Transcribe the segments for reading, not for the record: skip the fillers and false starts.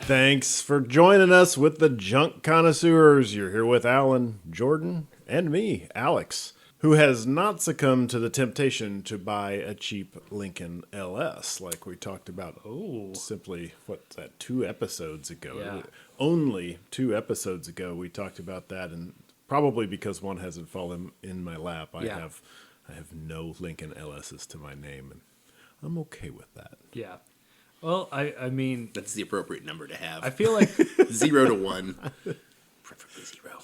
Thanks for joining us with the Junk Connoisseurs. You're here with Alan, Jordan, and me, Alex, who has not succumbed to the temptation to buy a cheap Lincoln LS like we talked about simply, 2 episodes ago? Yeah. Only 2 episodes ago we talked about that, and probably because one hasn't fallen in my lap, I have no Lincoln LSs to my name, and I'm okay with that. Yeah. Well, I mean... That's the appropriate number to have. I feel like... 0 to 1. Preferably 0.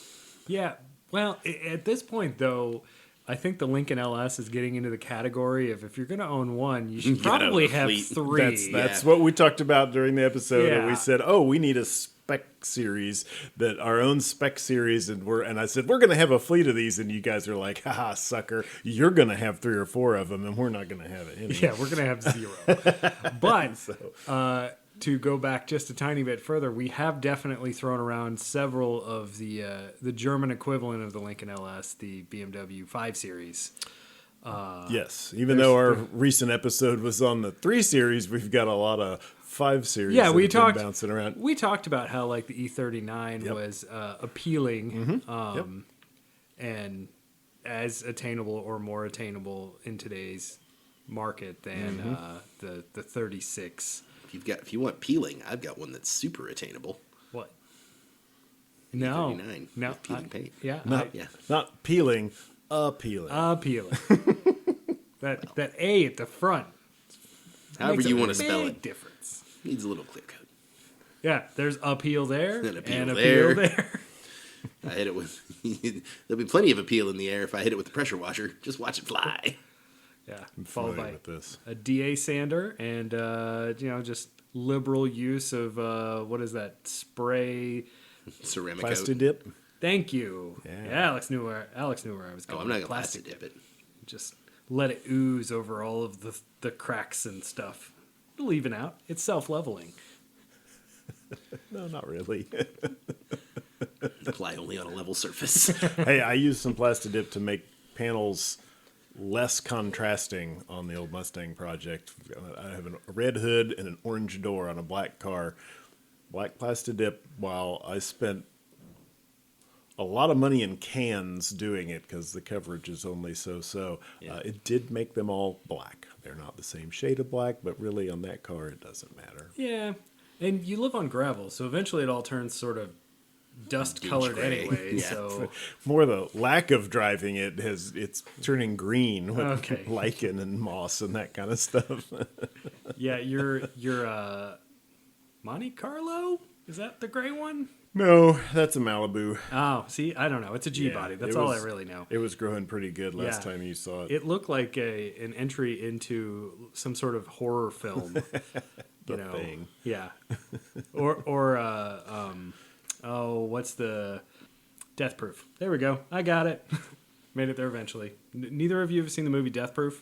Yeah. Well, at this point, though, I think the Lincoln LS is getting into the category of if you're going to own one, you should probably have 3. That's what we talked about during the episode. Yeah. And we said, we need a spec series, our own spec series. And I said, we're going to have a fleet of these. And you guys are like, haha, sucker. You're going to have 3 or 4 of them, and we're not going to have any. Yeah, we're going to have 0. But to go back just a tiny bit further, we have definitely thrown around several of the German equivalent of the Lincoln LS, the BMW 5 Series. Yes, even though our recent episode was on the 3 Series, we've got a lot of 5 Series. Yeah, we talked bouncing around. We talked about how like the E39 was appealing, and as attainable or more attainable in today's market than the 36. If you want peeling, I've got one that's super attainable. What? No, E39 no, with peeling paint. Yeah, not peeling, appealing. Appealing. that A at the front. However you want to spell it. Difference. Needs a little clear code. Yeah, there's appeal there and appeal there. I hit it with. There'll be plenty of appeal in the air if I hit it with the pressure washer. Just watch it fly. Yeah, I'm followed by this. A DA sander and just liberal use of what is that spray? Ceramic Plasti dip. Thank you. Yeah. Alex knew where I was going. I'm not gonna plasti dip it. Just let it ooze over all of the cracks and stuff. It'll even out. It's self-leveling. No, not really. Apply only on a level surface. Hey, I used some Plasti Dip to make panels less contrasting on the old Mustang project. I have a red hood and an orange door on a black car. Black Plasti Dip, while I spent a lot of money in cans doing it because the coverage is only so-so, it did make them all black. They're not the same shade of black, but really on that car it doesn't matter. Yeah, and you live on gravel, so eventually it all turns sort of dust-colored anyway. Yeah. So more the lack of driving it's turning green with lichen and moss and that kind of stuff. Yeah, your Monte Carlo, is that the gray one? No, that's a Malibu. Oh, see, I don't know. It's a G-body. That's all I really know. It was growing pretty good last time you saw it. It looked like an entry into some sort of horror film. Thing. Yeah. Or what's the Death Proof? There we go. I got it. Made it there eventually. Neither of you have seen the movie Death Proof?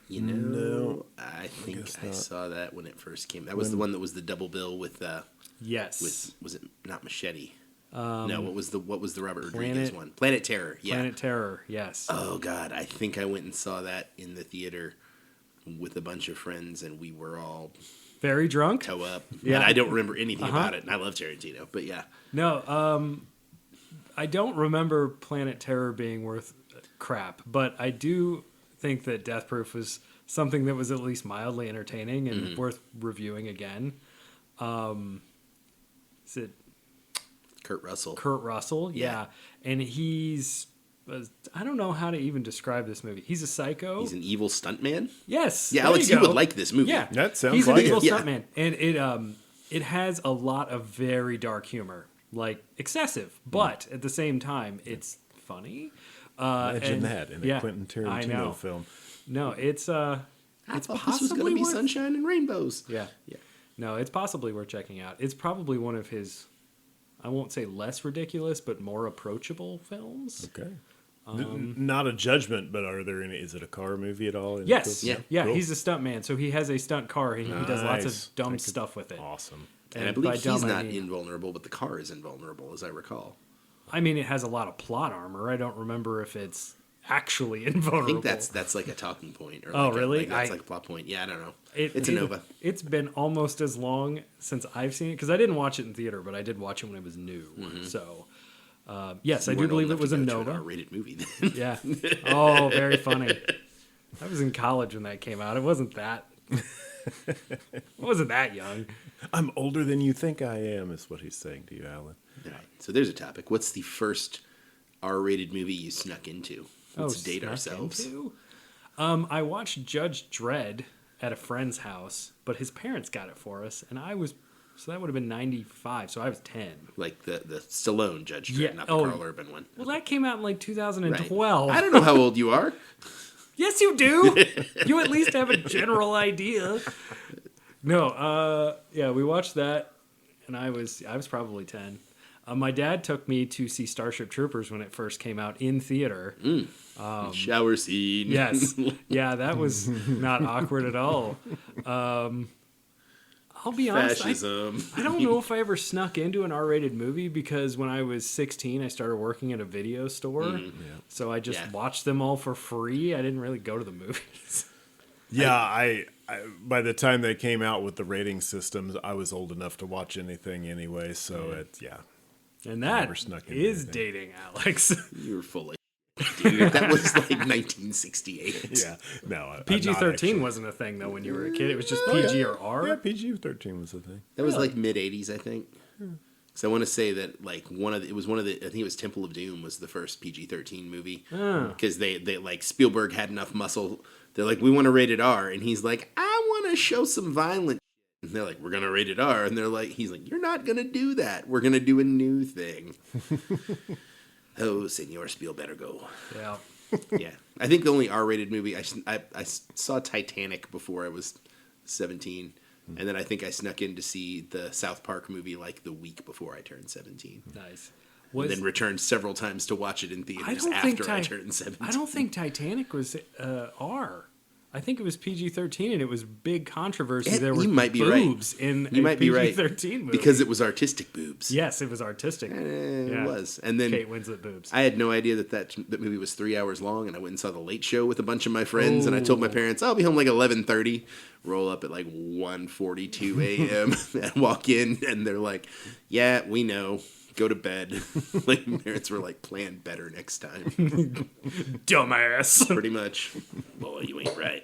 No, I think I saw that when it first came. That was the one that was the double bill with yes. Was it not Machete? No, what was the Robert Rodriguez one? Planet Terror. Yeah. Planet Terror. Yes. Oh God, I think I went and saw that in the theater with a bunch of friends, and we were all very drunk. Toe up. Yeah. And I don't remember anything about it, and I love Tarantino, but yeah. No, I don't remember Planet Terror being worth crap, but I do think that Death Proof was something that was at least mildly entertaining and worth reviewing again. Is it Kurt Russell? Kurt Russell, yeah. And he's, I don't know how to even describe this movie. He's a psycho. He's an evil stuntman? Yes. Yeah, Alex, you would like this movie. Yeah, that sounds he's like an evil it. stuntman. And it has a lot of very dark humor, like excessive, but at the same time, it's funny. Imagine that in a Quentin Tarantino film. No, it's I thought this was going to be sunshine and rainbows. Yeah. No, it's possibly worth checking out. It's probably one of his, I won't say less ridiculous, but more approachable films. Okay. Not a judgment, but are there any? Is it a car movie at all? Yes. Yeah. Yeah, Cool. he's a stunt man, so he has a stunt car and he does lots Nice. of dumb stuff with it. Awesome. And I by believe dumb, he's I not mean- invulnerable, but the car is invulnerable, as I recall. I mean, it has a lot of plot armor. I don't remember if it's actually invulnerable. I think that's like a talking point. Or Oh, like really? that's like a plot point. Yeah, I don't know. It's a Nova. It's been almost as long since I've seen it because I didn't watch it in theater, but I did watch it when it was new. So, yes, I do Weren't believe old it was a enough to go to an Nova. R-rated movie then. Yeah. Oh, very funny. I was in college when that came out. It wasn't that. I wasn't that young. I'm older than you think I am, is what he's saying to you, Alan. All right, so there's a topic. What's the first R-rated movie you snuck into? Let's date snuck ourselves. into? I watched Judge Dredd at a friend's house, but his parents got it for us, and so that would have been 95, so I was 10. Like the Stallone Judge Dredd, Yeah, not the oh, Carl Urban one. Well, that came out in like Right. 2012. I don't know how old you are. Yes, you do. You at least have a general idea. No, yeah, we watched that, and I was probably 10. My dad took me to see Starship Troopers when it first came out in theater. Shower scene. Yes, yeah, that was not awkward at all. I'll be honest, Fascism. I don't know if I ever snuck into an R-rated movie because when I was 16, I started working at a video store. So I just watched them all for free. I didn't really go to the movies. Yeah, I by the time they came out with the rating systems, I was old enough to watch anything anyway. So it's And that Never snuck into is anything. dating, Alex. You were full of dude. That was like 1968. yeah. No, I'm not PG-13 actually. wasn't a thing, though, when you were a kid. It was just PG or R. Yeah, PG-13 was the thing. That was like mid 80s, I think. So I want to say that like I think it was Temple of Doom was the first PG-13 movie because they like Spielberg had enough muscle. They're like, we want to rate it R, and he's like, I want to show some violent. And they're like, we're gonna rate it R, and he's like, you're not gonna do that. We're gonna do a new thing. Oh, Senor Spiel better go. Yeah. Yeah, I think the only R-rated movie I saw Titanic before I was 17. And then I think I snuck in to see the South Park movie like the week before I turned 17. Nice. And then returned several times to watch it in theaters I turned 17. I don't think Titanic was R. I think it was PG-13, and it was big controversy. There were you might be boobs in You a might be right. PG-13 movie. Because it was artistic boobs. Yes, it was artistic. It was. And then Kate Winslet boobs. I had no idea that movie was 3 hours long, and I went and saw The Late Show with a bunch of my friends, and I told my parents, I'll be home like 11:30, roll up at like 1:42 a.m., and walk in, and they're like, yeah, we know. Go to bed. Like, my parents were like, plan better next time. Dumbass. Pretty much. Boy, you ain't right.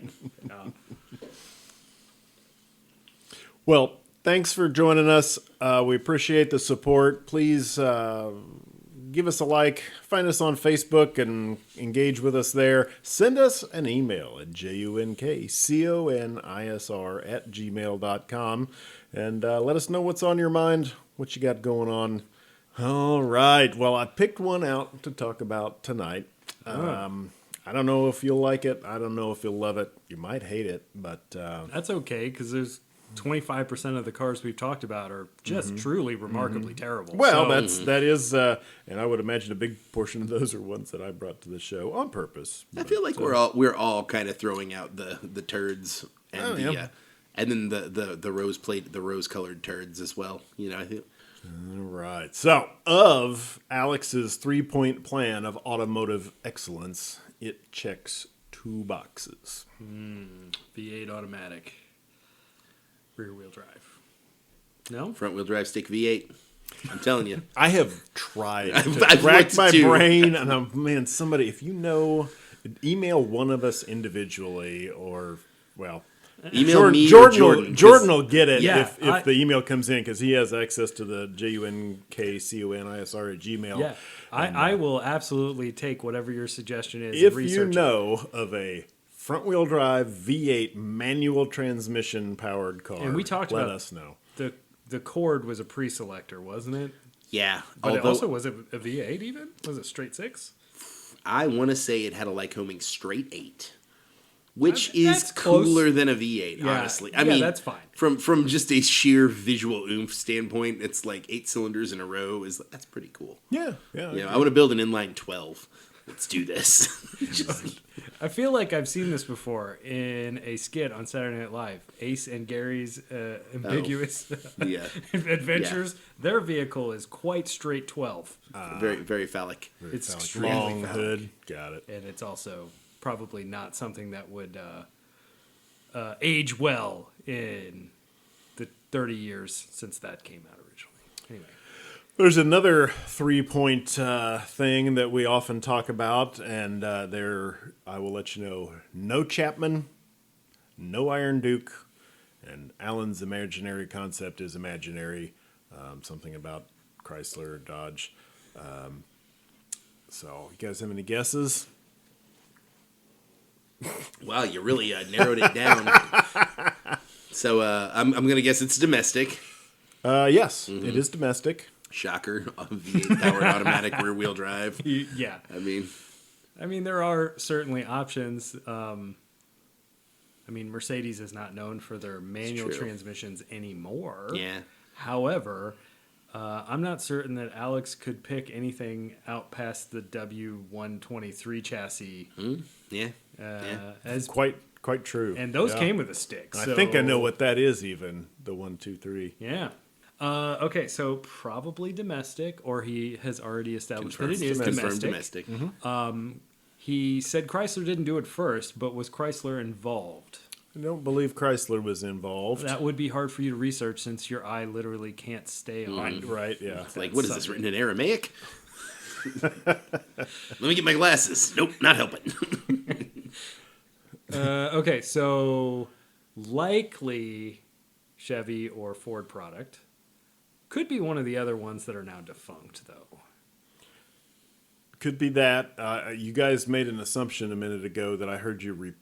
Well, thanks for joining us. We appreciate the support. Please give us a like. Find us on Facebook and engage with us there. Send us an email at junkconisr@gmail.com and let us know what's on your mind, what you got going on. All right. Well, I picked one out to talk about tonight. I don't know if you'll like it. I don't know if you'll love it. You might hate it, but That's okay, because there's 25% of the cars we've talked about are just truly remarkably terrible. well, So- that is, and I would imagine a big portion of those are ones that I brought to the show on purpose. I feel like we're all kind of throwing out the turds and and then the rose colored turds as well. You know, I think. All right. So, of Alex's 3-point plan of automotive excellence, it checks 2 boxes. V8 automatic. Rear wheel drive. No? Front wheel drive stick V8. I'm telling you. I have tried I've to rack looked my too. brain, and somebody, if you know, email one of us individually, or Email me or Jordan. Jordan. Jordan will get it Yeah, if the email comes in because he has access to the JUNKCONISR@gmail. Yeah. I will absolutely take whatever your suggestion is. If and you research know of a front-wheel drive V8 manual transmission powered car, And we talked let about us know. it. The Cord was a pre-selector, wasn't it? Yeah. But it Although also, was it a V8 even? Was it straight 6? I want to say it had a Lycoming straight 8. Which That's is close. cooler than a V8, Yeah. honestly. I Yeah, mean, that's fine. From just a sheer visual oomph standpoint, it's like 8 cylinders in a row. That's pretty cool. Yeah. You know, I want to build an inline 12. Let's do this. Just, I feel like I've seen this before in a skit on Saturday Night Live. Ace and Gary's ambiguous yeah. adventures. Their vehicle is quite straight 12. Very, very phallic. It's Phallic. extremely Long phallic. hood. Got it. And it's also probably not something that would age well in the 30 years since that came out originally. Anyway. There's another 3-point thing that we often talk about, and I will let you know, no Chapman, no Iron Duke, and Alan's imaginary concept is imaginary, something about Chrysler, Dodge. So, you guys have any guesses? Wow, you really narrowed it down. So I'm going to guess it's domestic. Yes, it is domestic. Shocker. V8 powered automatic rear wheel drive. Yeah. I mean, there are certainly options. Mercedes is not known for their manual true. transmissions anymore. yeah. However, I'm not certain that Alex could pick anything out past the W123 chassis. Yeah. As Quite true. and those Yeah. came with a stick. I so- think I know what that is even, the 1, 2, 3. Yeah. Okay, so probably domestic, or he has already established that it is Confirmed domestic. domestic. He said Chrysler didn't do it first, but was Chrysler involved? I don't believe Chrysler was involved. That would be hard for you to research since your eye literally can't stay on. Right, yeah. It's like, what is this, written in Aramaic? Let me get my glasses. Nope, not helping. Okay, so likely Chevy or Ford product. Could be one of the other ones that are now defunct, though. Could be that. You guys made an assumption a minute ago that I heard you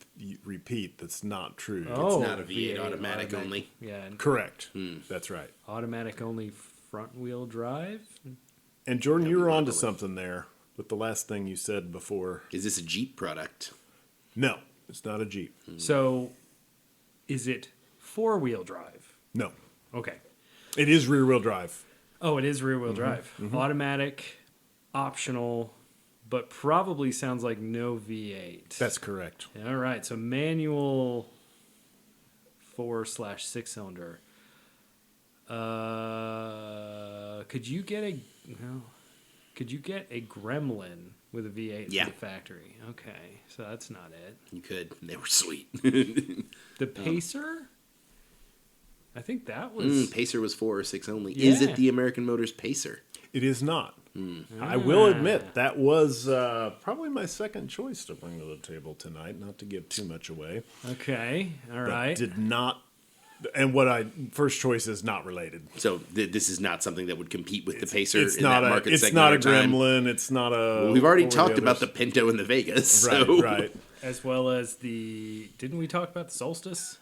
repeat. That's not true. Oh, not a V8 automatic only. Yeah, and Correct. That's right. automatic only front wheel drive. And Jordan, you were onto modeling. something there with the last thing you said before. Is this a Jeep product? No, it's not a Jeep. So, is it 4-wheel drive? No, Okay. it is rear-wheel drive. Oh, it is rear-wheel drive. Automatic, optional, but probably sounds like no V8. That's correct. All right. So manual 4/6 cylinder. Could you get a Gremlin with a V8 Yeah. from the factory? Okay, so that's not it. You could. They were sweet. The Pacer. I think that was. Pacer was 4 or 6 only. Is Yeah. it the American Motors Pacer? It is not. I will admit that was probably my second choice to bring to the table tonight, not to give too much away. Okay. All But right. did not. And what first choice is not related. So this is not something that would compete with the Pacer It's in not that a. market It's segment not a at the time. Gremlin. It's not a. Well, we've already what were talked about the others? Pinto and the Vegas. Right, So. right. As well as the. Didn't we talk about the Solstice?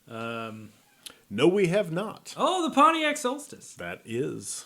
No, we have not. Oh, the Pontiac Solstice. That is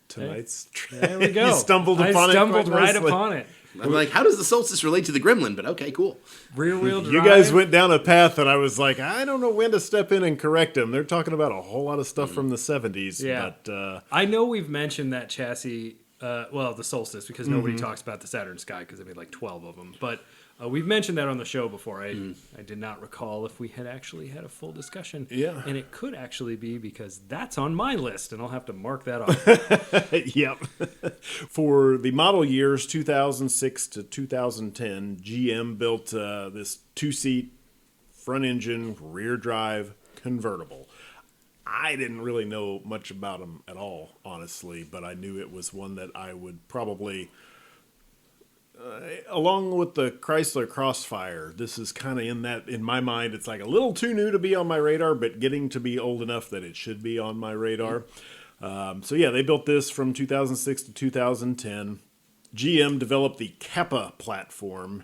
tonight's. There we go. You stumbled I upon it. stumbled quite right nicely. upon it. I'm like, how does the Solstice relate to the Gremlin? But okay, cool. Rear wheel drive. You guys went down a path, and I was like, I don't know when to step in and correct them. They're talking about a whole lot of stuff from the 70s. Yeah. But I know we've mentioned that chassis, the Solstice, because nobody talks about the Saturn Sky because they made like 12 of them. But we've mentioned that on the show before. I did not recall if we had actually had a full discussion. Yeah. And it could actually be because that's on my list, and I'll have to mark that off. yep. For the model years 2006 to 2010, GM built this 2-seat, front engine, rear drive convertible. I didn't really know much about them at all, honestly, but I knew it was one that I would probably, along with the Chrysler Crossfire, this is kind of in my mind, it's like a little too new to be on my radar, but getting to be old enough that it should be on my radar. So yeah, they built this from 2006 to 2010. GM developed the Kappa platform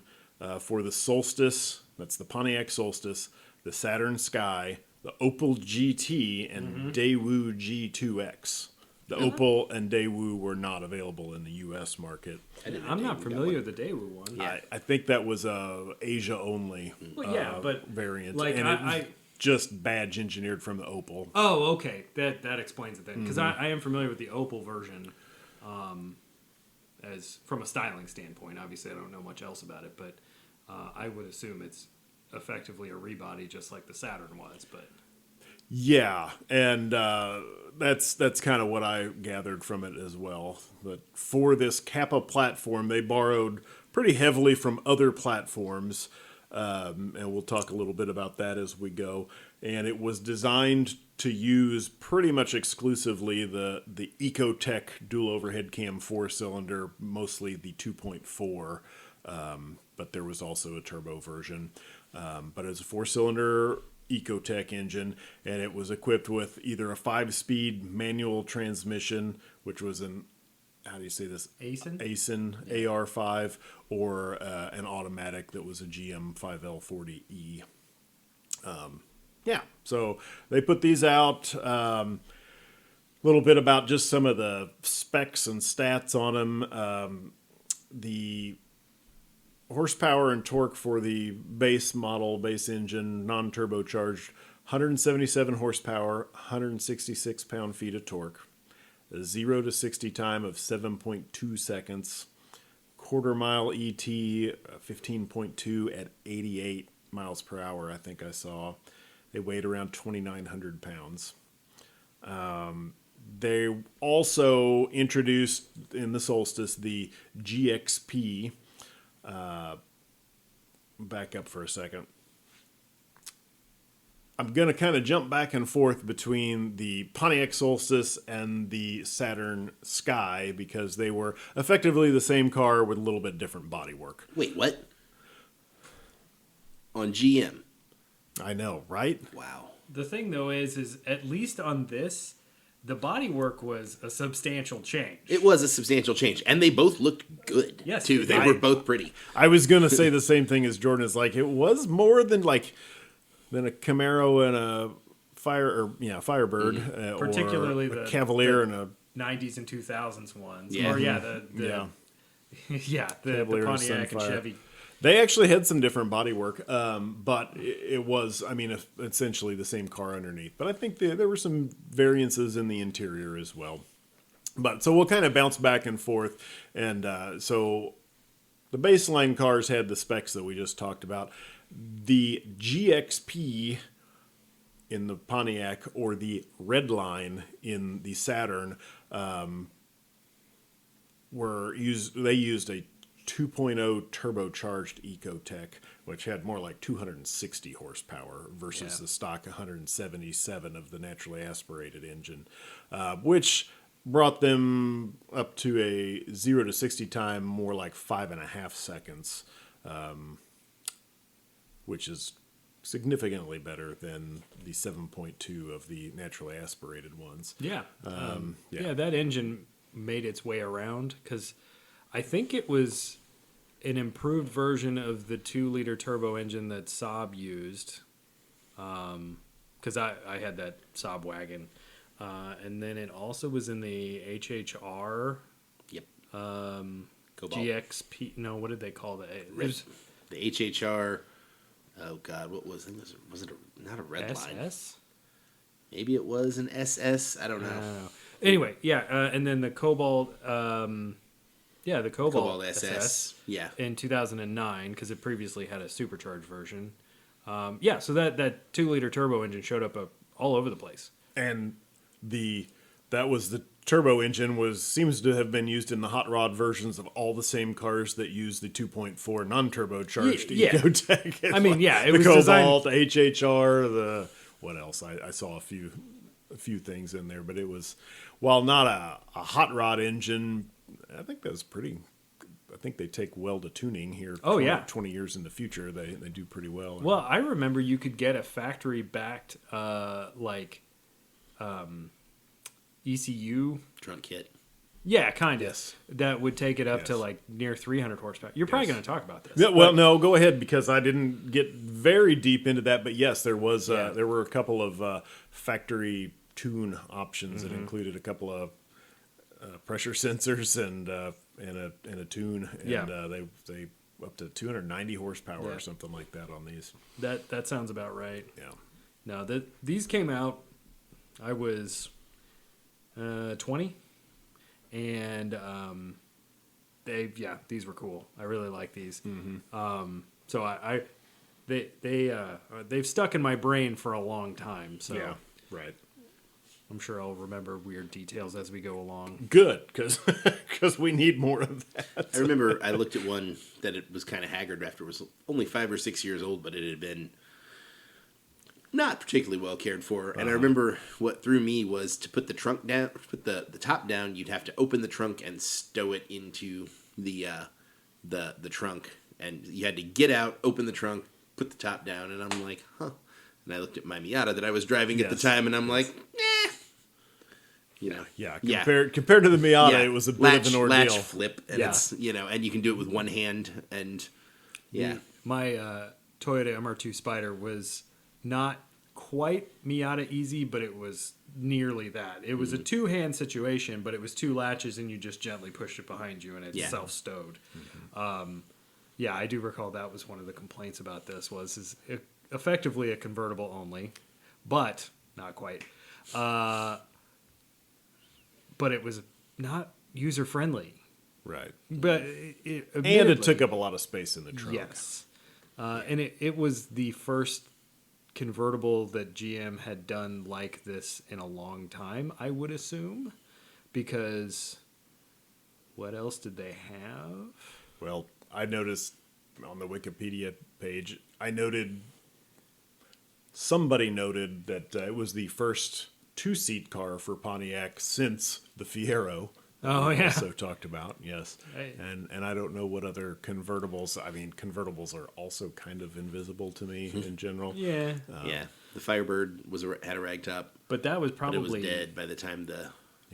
for the Solstice, that's the Pontiac Solstice, the Saturn Sky, the Opel GT, and Daewoo G2X. The Opel and Daewoo were not available in the U.S. market. I'm not familiar with the Daewoo one. Yeah. I think that was a Asia only Well, yeah, but variant, like, and I- it was just badge engineered from the Opel. Oh, okay. That explains it then. Because I am familiar with the Opel version. as from a styling standpoint. Obviously, I don't know much else about it, but I would assume it's effectively a rebody, just like the Saturn was. But yeah, and that's kind of what I gathered from it as well. But for this Kappa platform, they borrowed pretty heavily from other platforms, and we'll talk a little bit about that as we go. And it was designed to use pretty much exclusively the Ecotech dual overhead cam 4-cylinder, mostly the 2.4, but there was also a turbo version. But it's a 4-cylinder Ecotech engine, and it was equipped with either a 5-speed manual transmission, which was an, how do you say this? ASIN AR5, or an automatic that was a GM 5L40E. Yeah, so they put these out. A little bit about just some of the specs and stats on them. The horsepower and torque for the base model, base engine, non-turbocharged, 177 horsepower, 166 pound-feet of torque. A 0 to 60 time of 7.2 seconds. Quarter mile ET, 15.2 at 88 miles per hour, I think I saw. They weighed around 2,900 pounds. They also introduced in the Solstice the GXP. Back up for a second. I'm going to kind of jump back and forth between the Pontiac Solstice and the Saturn Sky because they were effectively the same car with a little bit different bodywork. Wait, what? On GM? I know, right? Wow. the thing though is at least on this, the bodywork was a substantial change. It was a substantial change, and they both looked good. Yes, too. They were both pretty. I was gonna say the same thing as Jordan. Is like it was more than a Camaro and a Firebird, particularly or a the Cavalier and a 90s and 2000s ones. Yeah. Or the Cavalier and Pontiac and Sunfire. Chevy. They actually had some different bodywork, but it was, essentially the same car underneath. But I think there were some variances in the interior as well. But so we'll kind of bounce back and forth. And so the baseline cars had the specs that we just talked about. The GXP in the Pontiac or the Redline in the Saturn they used a 2.0 turbocharged Ecotech, which had more like 260 horsepower versus the stock 177 of the naturally aspirated engine, which brought them up to a 0 to 60 time more like 5.5 seconds, which is significantly better than the 7.2 of the naturally aspirated ones. Yeah. That engine made its way around because I think it was an improved version of the 2-liter turbo engine that Saab used. Because I had that Saab wagon. And then it also was in the HHR. Yep. GXP. No, what did they call that? The HHR. Oh, God. What was it? Was it not a red line? SS? Maybe it was an SS. I don't know. Anyway, and then the Cobalt... the Cobalt SS. Yeah. In 2009, because it previously had a supercharged version. So that 2-liter turbo engine showed up all over the place. And that was the turbo engine seems to have been used in the hot rod versions of all the same cars that use the 2.4 non-turbocharged Ecotech. It the was Cobalt, the HHR, what else? I saw a few things in there, but it was, while not a hot rod engine, I think that was pretty. I think they take well to tuning here. 20 years in the future, they do pretty well. Well, I remember you could get a factory backed ECU trunk kit. Yeah, kind of. Yes. That would take it up to near 300 horsepower. You're probably going to talk about this. Yeah, well, no, go ahead because I didn't get very deep into that. But yes, there was there were a couple of factory tune options that included a couple of pressure sensors and a tune, and they up to 290 horsepower or something like that on these. That sounds about right. Yeah. No, these came out. I was 20, and these were cool. I really like these. So they've stuck in my brain for a long time. So Yeah, right. I'm sure I'll remember weird details as we go along. Good, because we need more of that. I remember I looked at one that it was kind of haggard after. It was only 5 or 6 years old, but it had been not particularly well cared for. And I remember what threw me was to put the trunk down, put the top down. You'd have to open the trunk and stow it into the trunk, and you had to get out, open the trunk, put the top down. And I'm like, huh. And I looked at my Miata that I was driving at the time, and I'm like, eh. You know, Compared to the Miata, it was a bit of an ordeal. Latch flip, and it's and you can do it with one hand, and My Toyota MR2 Spider was not quite Miata easy, but it was nearly that. It was a two-hand situation, but it was two latches, and you just gently pushed it behind you, and it's self-stowed. I do recall that was one of the complaints about this is effectively a convertible only, but not quite. But it was not user-friendly. Right. But it took up a lot of space in the trunk. Yes. And it was the first convertible that GM had done like this in a long time, I would assume. Because what else did they have? Well, I noticed on the Wikipedia page, somebody noted that it was the first two-seat car for Pontiac since the Fiero. Oh, yeah. Also talked about, yes. Right. And I don't know what other convertibles. I mean, convertibles are also kind of invisible to me in general. Yeah. The Firebird had a ragtop, But that was but probably... it was dead by the time the...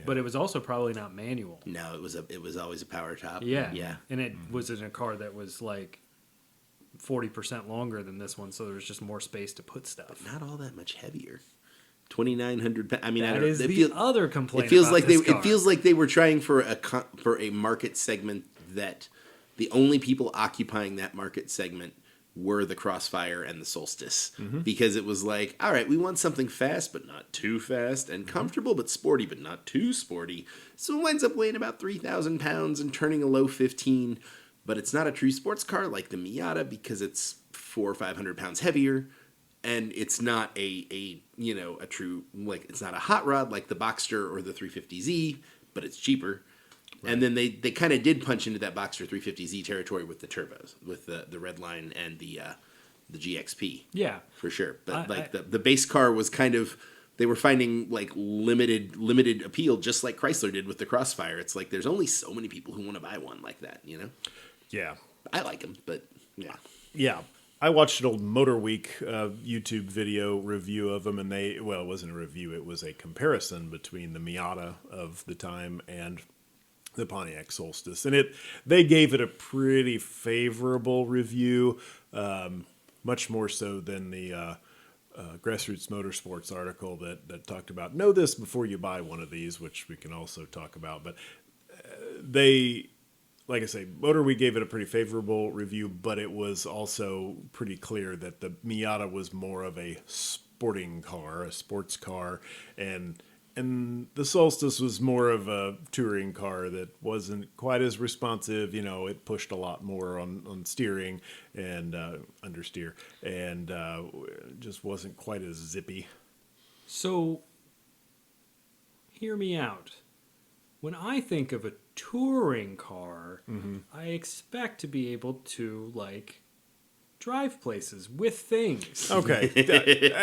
But it was also probably not manual. No, it was always a power top. Yeah. Yeah. And it was in a car that was like 40% longer than this one, so there was just more space to put stuff. Not all that much heavier. 2,900 pounds. I mean, That is the other complaint. It feels about like this It car. feels like they were trying for a market segment that the only people occupying that market segment were the Crossfire and the Solstice, because it was like, all right, we want something fast but not too fast, and comfortable but sporty but not too sporty. So it winds up weighing about 3,000 pounds and turning a low 15. But it's not a true sports car like the Miata because it's 400 or 500 pounds heavier. And it's not a true, like, it's not a hot rod like the Boxster or the 350Z, but it's cheaper. Right. And then they kind of did punch into that Boxster 350Z territory with the turbos, with the Redline and the GXP. Yeah. For sure. But the base car was kind of, they were finding like limited appeal, just like Chrysler did with the Crossfire. It's like there's only so many people who want to buy one like that, you know? Yeah. I like them, but yeah. Yeah. I watched an old Motor Week YouTube video review of them, and it wasn't a review, it was a comparison between the Miata of the time and the Pontiac Solstice. And they gave it a pretty favorable review, much more so than the Grassroots Motorsports article that talked about, know this before you buy one of these, which we can also talk about. But like I say, Motor Week gave it a pretty favorable review, but it was also pretty clear that the Miata was more of a sporting car, a sports car, and the Solstice was more of a touring car that wasn't quite as responsive. You know, it pushed a lot more on steering and understeer, and just wasn't quite as zippy. So, hear me out. When I think of a touring car, I expect to be able to, like, drive places with things. Okay.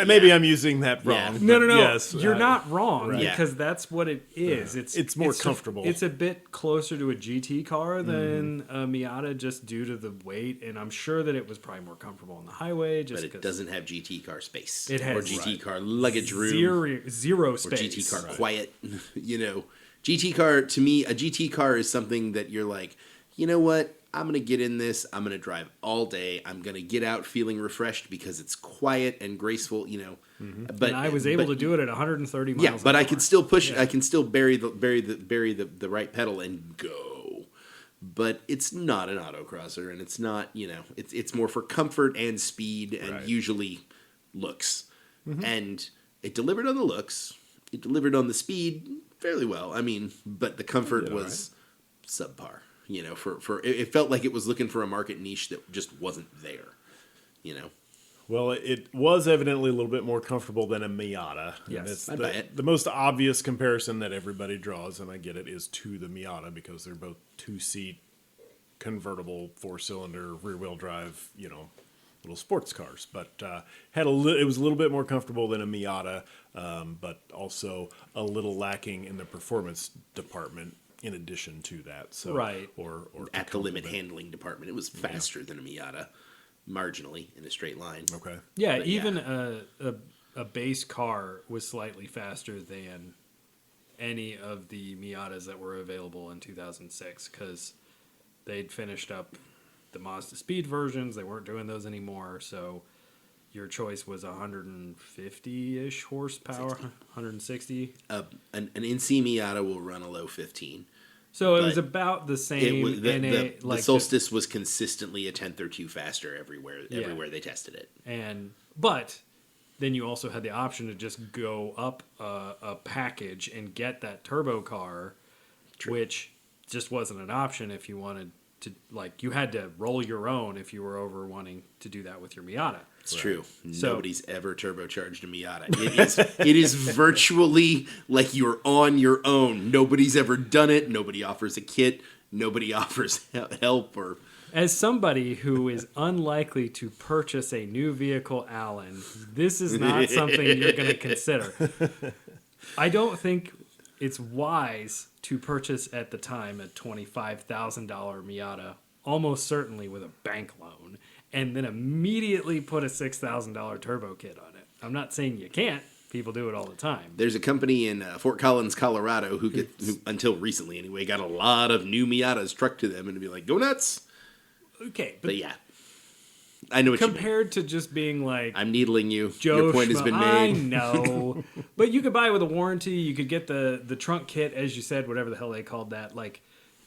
Maybe I'm using that wrong. Yeah. No. Yes, You're not wrong, right. because that's what it is. It's more comfortable. It's a bit closer to a GT car than a Miata, just due to the weight, and I'm sure that it was probably more comfortable on the highway. Just But it doesn't have GT car space. It has or GT car luggage room. zero Or space. GT car quiet. You know, GT car, to me, a GT car is something that you're like, you know what? I'm going to get in this. I'm going to drive all day. I'm going to get out feeling refreshed because it's quiet and graceful, you know. But And I was able to do it at 130 miles. Yeah, but an I hour. could still push. I can still bury the right pedal and go. But it's not an autocrosser, and it's not, you know, it's more for comfort and speed and Right. usually looks. And it delivered on the looks. It delivered on the speed fairly well. I mean, but the comfort was subpar. You know, it felt like it was looking for a market niche that just wasn't there. You know. Well, it was evidently a little bit more comfortable than a Miata. Yes, And it's I buy it. the most obvious comparison that everybody draws, and I get it, is to the Miata because they're both 2-seat convertible 4-cylinder rear-wheel drive, you know, little sports cars. But it was a little bit more comfortable than a Miata, but also a little lacking in the performance department. In addition to that, so Right. or at the limit handling department, it was faster than a Miata. Marginally in a straight line. Okay. Yeah, But even a base car was slightly faster than any of the Miatas that were available in 2006 because they'd finished up the Mazda Speed versions. They weren't doing those anymore, so your choice was 150-ish horsepower, 60. 160. An NC Miata will run a low 15. So it But was about the same. The Solstice was consistently a tenth or two faster everywhere they tested it. But then you also had the option to just go up a package and get that turbo car, which just wasn't an option if you wanted to. Like you had to roll your own if you were over wanting to do that with your Miata. It's true. So- Nobody's ever turbocharged a Miata. It is virtually like you're on your own. Nobody's ever done it. Nobody offers a kit. Nobody offers help or. As somebody who is unlikely to purchase a new vehicle, Alan, this is not something you're going to consider. I don't think it's wise to purchase at the time a $25,000 Miata, almost certainly with a bank loan, and then immediately put a $6,000 turbo kit on it. I'm not saying you can't. People do it all the time. There's a company in Fort Collins, Colorado, who until recently anyway, got a lot of new Miatas trucked to them and to be like, go nuts. Okay, But yeah, I know what you mean. compared to just being like, I'm needling you. Joe Your point has Schmo- been I made. know. But you could buy it with a warranty. You could get the trunk kit, as you said, whatever the hell they called that. Like,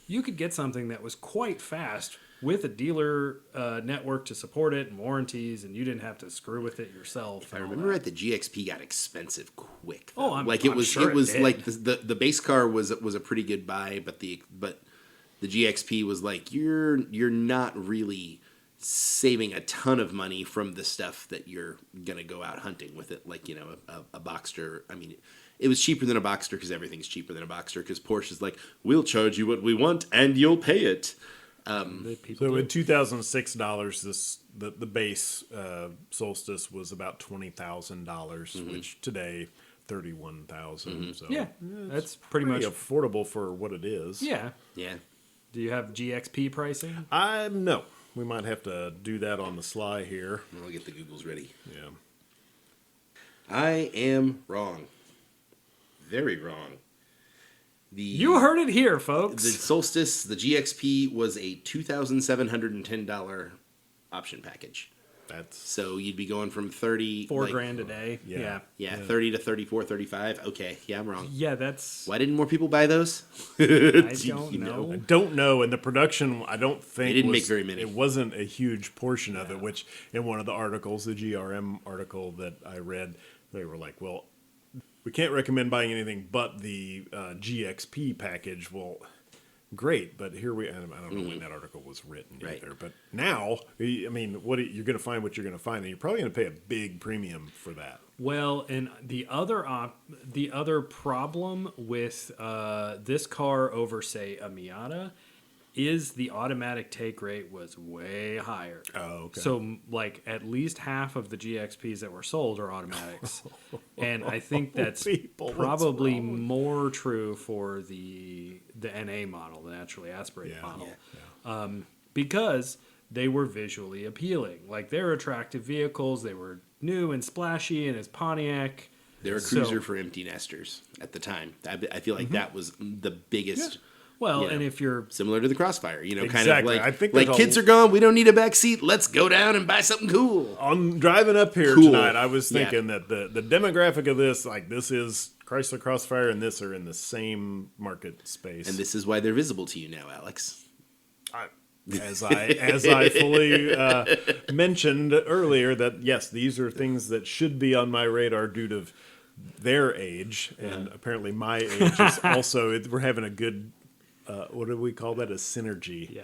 you could get something that was quite fast with a dealer network to support it and warranties, and you didn't have to screw with it yourself. I remember right, the GXP got expensive quick. Oh, I'm it was sure it was it did. like the base car was a pretty good buy, but the GXP was like you're not really saving a ton of money from the stuff that you're gonna go out hunting with it, like a Boxster. I mean, it was cheaper than a Boxster because everything's cheaper than a Boxster because Porsche is like we'll charge you what we want and you'll pay it. So in $2,006, the base Solstice was about $20,000, which today $31,000. So Yeah, that's pretty much. affordable for what it is. Yeah. Yeah. Do you have GXP pricing? No, we might have to do that on the sly here. I'll get the Googles ready. Yeah. I am wrong. Very wrong. You heard it here, folks. The Solstice, the GXP, was a $2,710 option package. That's So you'd be going from 30... $4,000 a day. yeah. Yeah. 30 to 34, 35. Okay, yeah, I'm wrong. Yeah, that's. Why didn't more people buy those? I You don't know. know. I don't know, and the production, I don't think They didn't was- make very many. It wasn't a huge portion of it. Which in one of the articles, the GRM article that I read, they were like, "Well, we can't recommend buying anything but the GXP package." Well, great, but here I don't know when that article was written Right. either. But now, I mean, you're going to find what you're going to find, and you're probably going to pay a big premium for that. Well, and the other problem with this car over, say, a Miata is the automatic take rate was way higher. Oh, okay. So, like, at least half of the GXPs that were sold are automatics. And I think that's People, what's probably wrong? more true for the NA model, the naturally aspirated Yeah, model. Because they were visually appealing. Like, they're attractive vehicles. They were new and splashy, and it's Pontiac. They were a cruiser for empty nesters at the time. I feel like that was the biggest... Well, Yeah. and if you're Similar to the Crossfire, kind of Exactly. like, I think like there's kids are gone, we don't need a back seat, let's go down and buy something cool. On driving up here Cool. tonight, I was Yeah. thinking that the demographic of this, like this is Chrysler Crossfire and this are in the same market space. And this is why they're visible to you now, Alex. as I fully mentioned earlier, that yes, these are things that should be on my radar due to their age, and apparently my age is also. We're having a good what do we call that? A synergy. Yeah.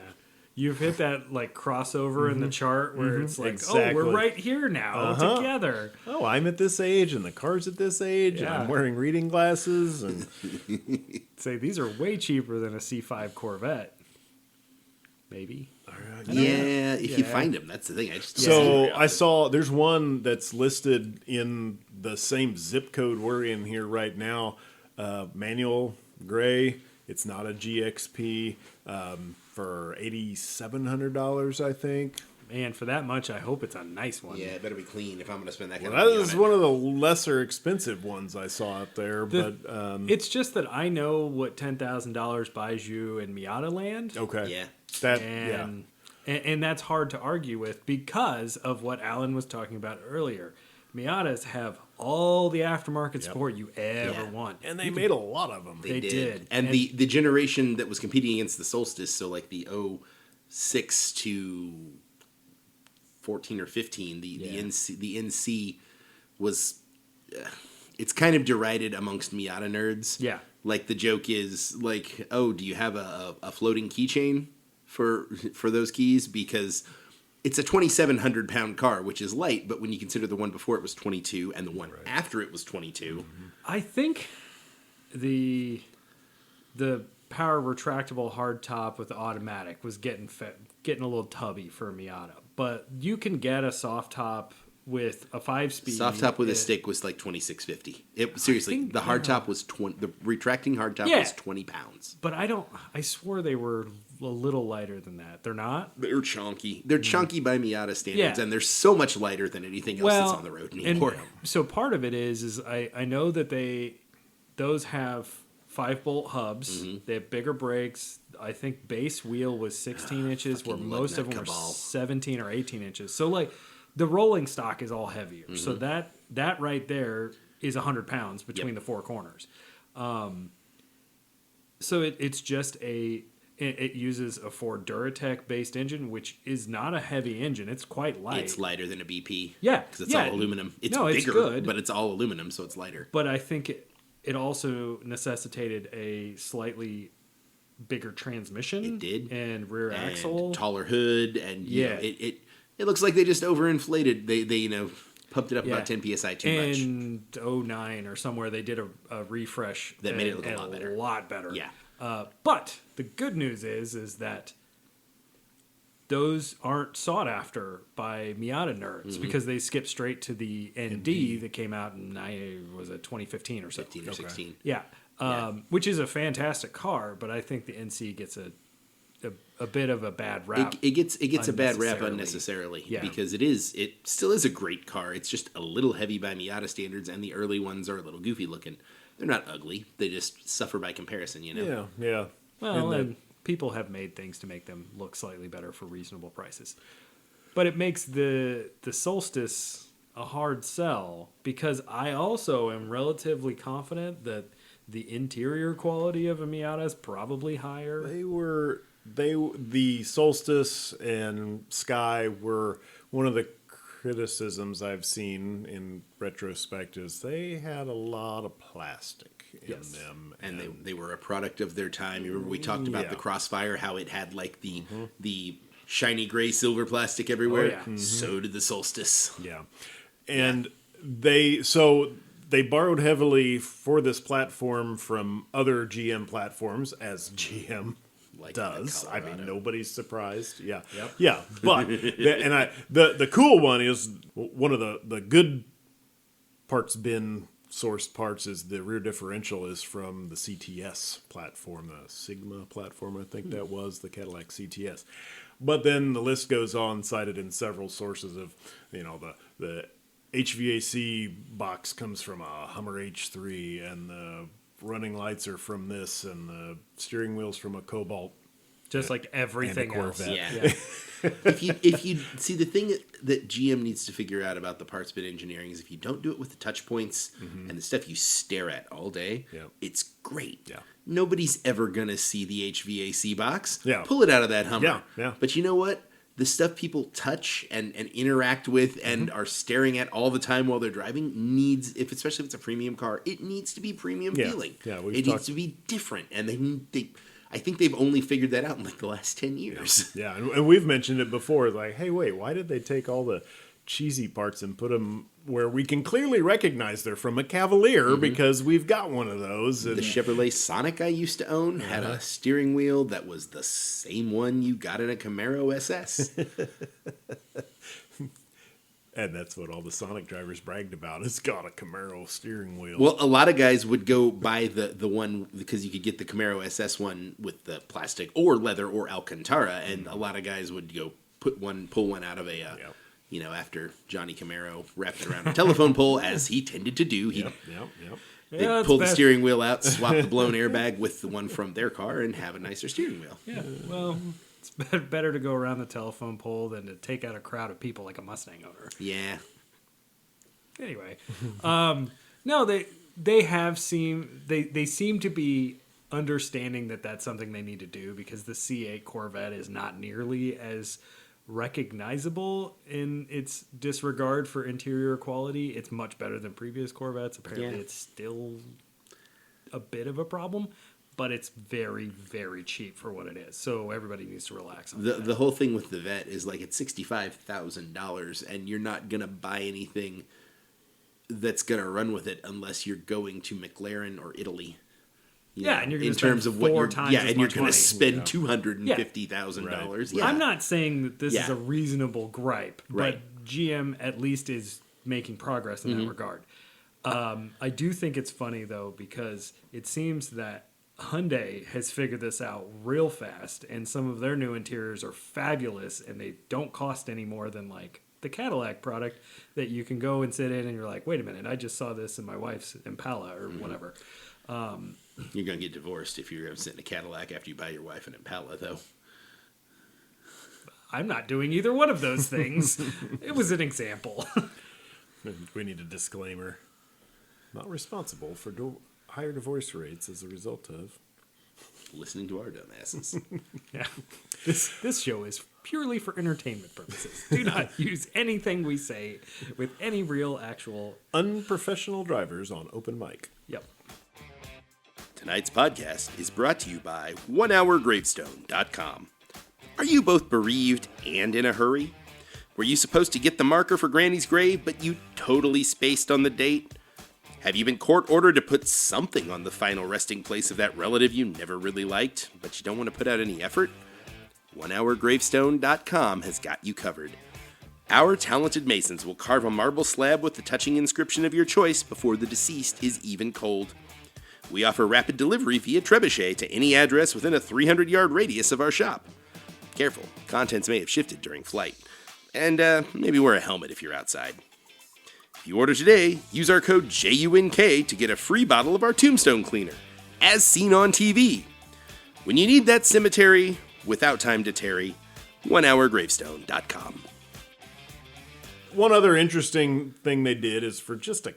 You've hit that like crossover in the chart where it's like, oh, Exactly. we're right here now together. Oh, I'm at this age, and the car's at this age, and I'm Yeah. wearing reading glasses, and Say these are way cheaper than a C5 Corvette. Maybe. Yeah, if you Yeah. find them, that's the thing. I just so I saw there's one that's listed in the same zip code we're in here right now, manual gray. It's not a GXP for $8,700, I think. Man, for that much, I hope it's a nice one. Yeah, it better be clean if I'm going to spend that kind That of money is on it. one of the lesser expensive ones I saw out there, but It's just that I know what $10,000 buys you in Miata land. okay, Yeah. that And that's hard to argue with because of what Alan was talking about earlier. Miatas have all the aftermarket support you ever Yeah. want. and they made a lot of them. They did. And, And- the generation that was competing against the Solstice, so like the 06 to 14 or 15, the NC was it's kind of derided amongst Miata nerds. Yeah. Like the joke is like, oh, do you have a floating keychain for those keys? Because it's a 2,700 pound car, which is light, but when you consider the one before it was 22 and the one after it was 22, I think the power retractable hardtop with the automatic was getting a little tubby for a Miata. But you can get a soft top with a 5-speed. soft top with a stick was like 2,650. It seriously, think, the hardtop was 20. The retracting hardtop Yeah. was 20 pounds. But I swore they were a little lighter than that. They're not? They're chunky. They're chunky by Miata standards, Yeah. and they're so much lighter than anything else that's on the road anymore. And so part of it is I know that those have 5-bolt hubs. Mm-hmm. They have bigger brakes. I think base wheel was 16 inches, where fucking most of lug them nut were cabal. 17 or 18 inches. So like the rolling stock is all heavier. So Mm-hmm. that right there is 100 pounds between the four corners. So it's just it uses a Ford Duratec based engine, which is not a heavy engine. It's quite light. It's lighter than a BP. Yeah, Because it's yeah. all aluminum. It's No, bigger, it's good. but it's all aluminum, so it's lighter. But I think it also necessitated a slightly bigger transmission. It did. And rear And axle. taller hood, and you know, Yeah. it looks like they just overinflated. They pumped it up about 10 psi too much. In 09 or somewhere, they did a refresh That made it and- look a and lot better. lot better. Yeah. But the good news is that those aren't sought after by Miata nerds Mm-hmm. because they skip straight to the ND that came out in 2015 or so. 15 or 16. Yeah. Which is a fantastic car, but I think the NC gets a bit of a bad rap. It gets a bad rap unnecessarily. unnecessarily Yeah. because it still is a great car. It's just a little heavy by Miata standards, and the early ones are a little goofy looking. They're not ugly. They just suffer by comparison, you know. Yeah. Well, And and people have made things to make them look slightly better for reasonable prices. But it makes the Solstice a hard sell because I also am relatively confident that the interior quality of a Miata is probably higher. The Solstice and Sky were one of the criticisms I've seen in retrospect is they had a lot of plastic in them, And they were a product of their time. You remember we talked about Yeah. the Crossfire, how it had like the shiny gray silver plastic everywhere. Oh, yeah. So did the Solstice. yeah, and they borrowed heavily for this platform from other GM platforms, as GM Like does. I Colorado. mean, nobody's surprised. Yeah, Yep. yeah. But the cool one is one of the good parts bin sourced parts is the rear differential is from the CTS platform, the Sigma platform, I think that was the Cadillac CTS. But then the list goes on, cited in several sources of, the HVAC box comes from a Hummer H3, and the running lights are from this, and the steering wheel's from a Cobalt. Just like everything And a else. Corvette. Yeah. if you see, the thing that GM needs to figure out about the parts bin engineering is if you don't do it with the touch points and the stuff you stare at all day, Yep. it's great. Yeah. Nobody's ever gonna see the HVAC box. Yeah. Pull it out of that Hummer. Yeah. But you know what? The stuff people touch and interact with and are staring at all the time while they're driving needs, especially if it's a premium car, it needs to be premium Yeah. feeling. Yeah, we've it needs talked- to be different, and they I think they've only figured that out in like the last 10 years. Yeah, and we've mentioned it before. Like, hey, wait, why did they take all the cheesy parts and put them where we can clearly recognize they're from a Cavalier because we've got one of those. And The Chevrolet Sonic I used to own had a steering wheel that was the same one you got in a Camaro SS. and that's what all the Sonic drivers bragged about. It's got a Camaro steering wheel. Well, a lot of guys would go buy the one because you could get the Camaro SS one with the plastic or leather or Alcantara, and a lot of guys would go pull one out of a you know, after Johnny Camaro wrapped it around a telephone pole, as he tended to do. He'd pull the steering wheel out, swap the blown airbag with the one from their car, and have a nicer steering wheel. Yeah, well, it's better to go around the telephone pole than to take out a crowd of people like a Mustang owner. Yeah. Anyway, no, they seem to be understanding that that's something they need to do, because the C8 Corvette is not nearly as recognizable in its disregard for interior quality. It's much better than previous Corvettes. Apparently it's still a bit of a problem, but it's very, very cheap for what it is. So everybody needs to relax on that. The whole thing with the Vet is like it's $65,000, and you're not going to buy anything that's going to run with it unless you're going to McLaren or Italy. And you're going in terms of what you're and you're going to spend $250,000. Yeah. I'm not saying that this is a reasonable gripe, but GM at least is making progress in that regard. I do think it's funny though, because it seems that Hyundai has figured this out real fast, and some of their new interiors are fabulous, and they don't cost any more than like the Cadillac product that you can go and sit in and you're like, wait a minute, I just saw this in my wife's Impala or whatever. You're going to get divorced if you're going to sit in a Cadillac after you buy your wife an Impala, though. I'm not doing either one of those things. It was an example. We need a disclaimer. Not responsible for higher divorce rates as a result of listening to our dumbasses. Yeah. This show is purely for entertainment purposes. Do not use anything we say with any real, actual... unprofessional drivers on open mic. Yep. Tonight's podcast is brought to you by OneHourGravestone.com. Are you both bereaved and in a hurry? Were you supposed to get the marker for Granny's grave, but you totally spaced on the date? Have you been court-ordered to put something on the final resting place of that relative you never really liked, but you don't want to put out any effort? OneHourGravestone.com has got you covered. Our talented masons will carve a marble slab with the touching inscription of your choice before the deceased is even cold. We offer rapid delivery via trebuchet to any address within a 300-yard radius of our shop. Careful, contents may have shifted during flight. And maybe wear a helmet if you're outside. If you order today, use our code JUNK to get a free bottle of our tombstone cleaner, as seen on TV. When you need that cemetery without time to tarry, OneHourGravestone.com. One other interesting thing they did is for just the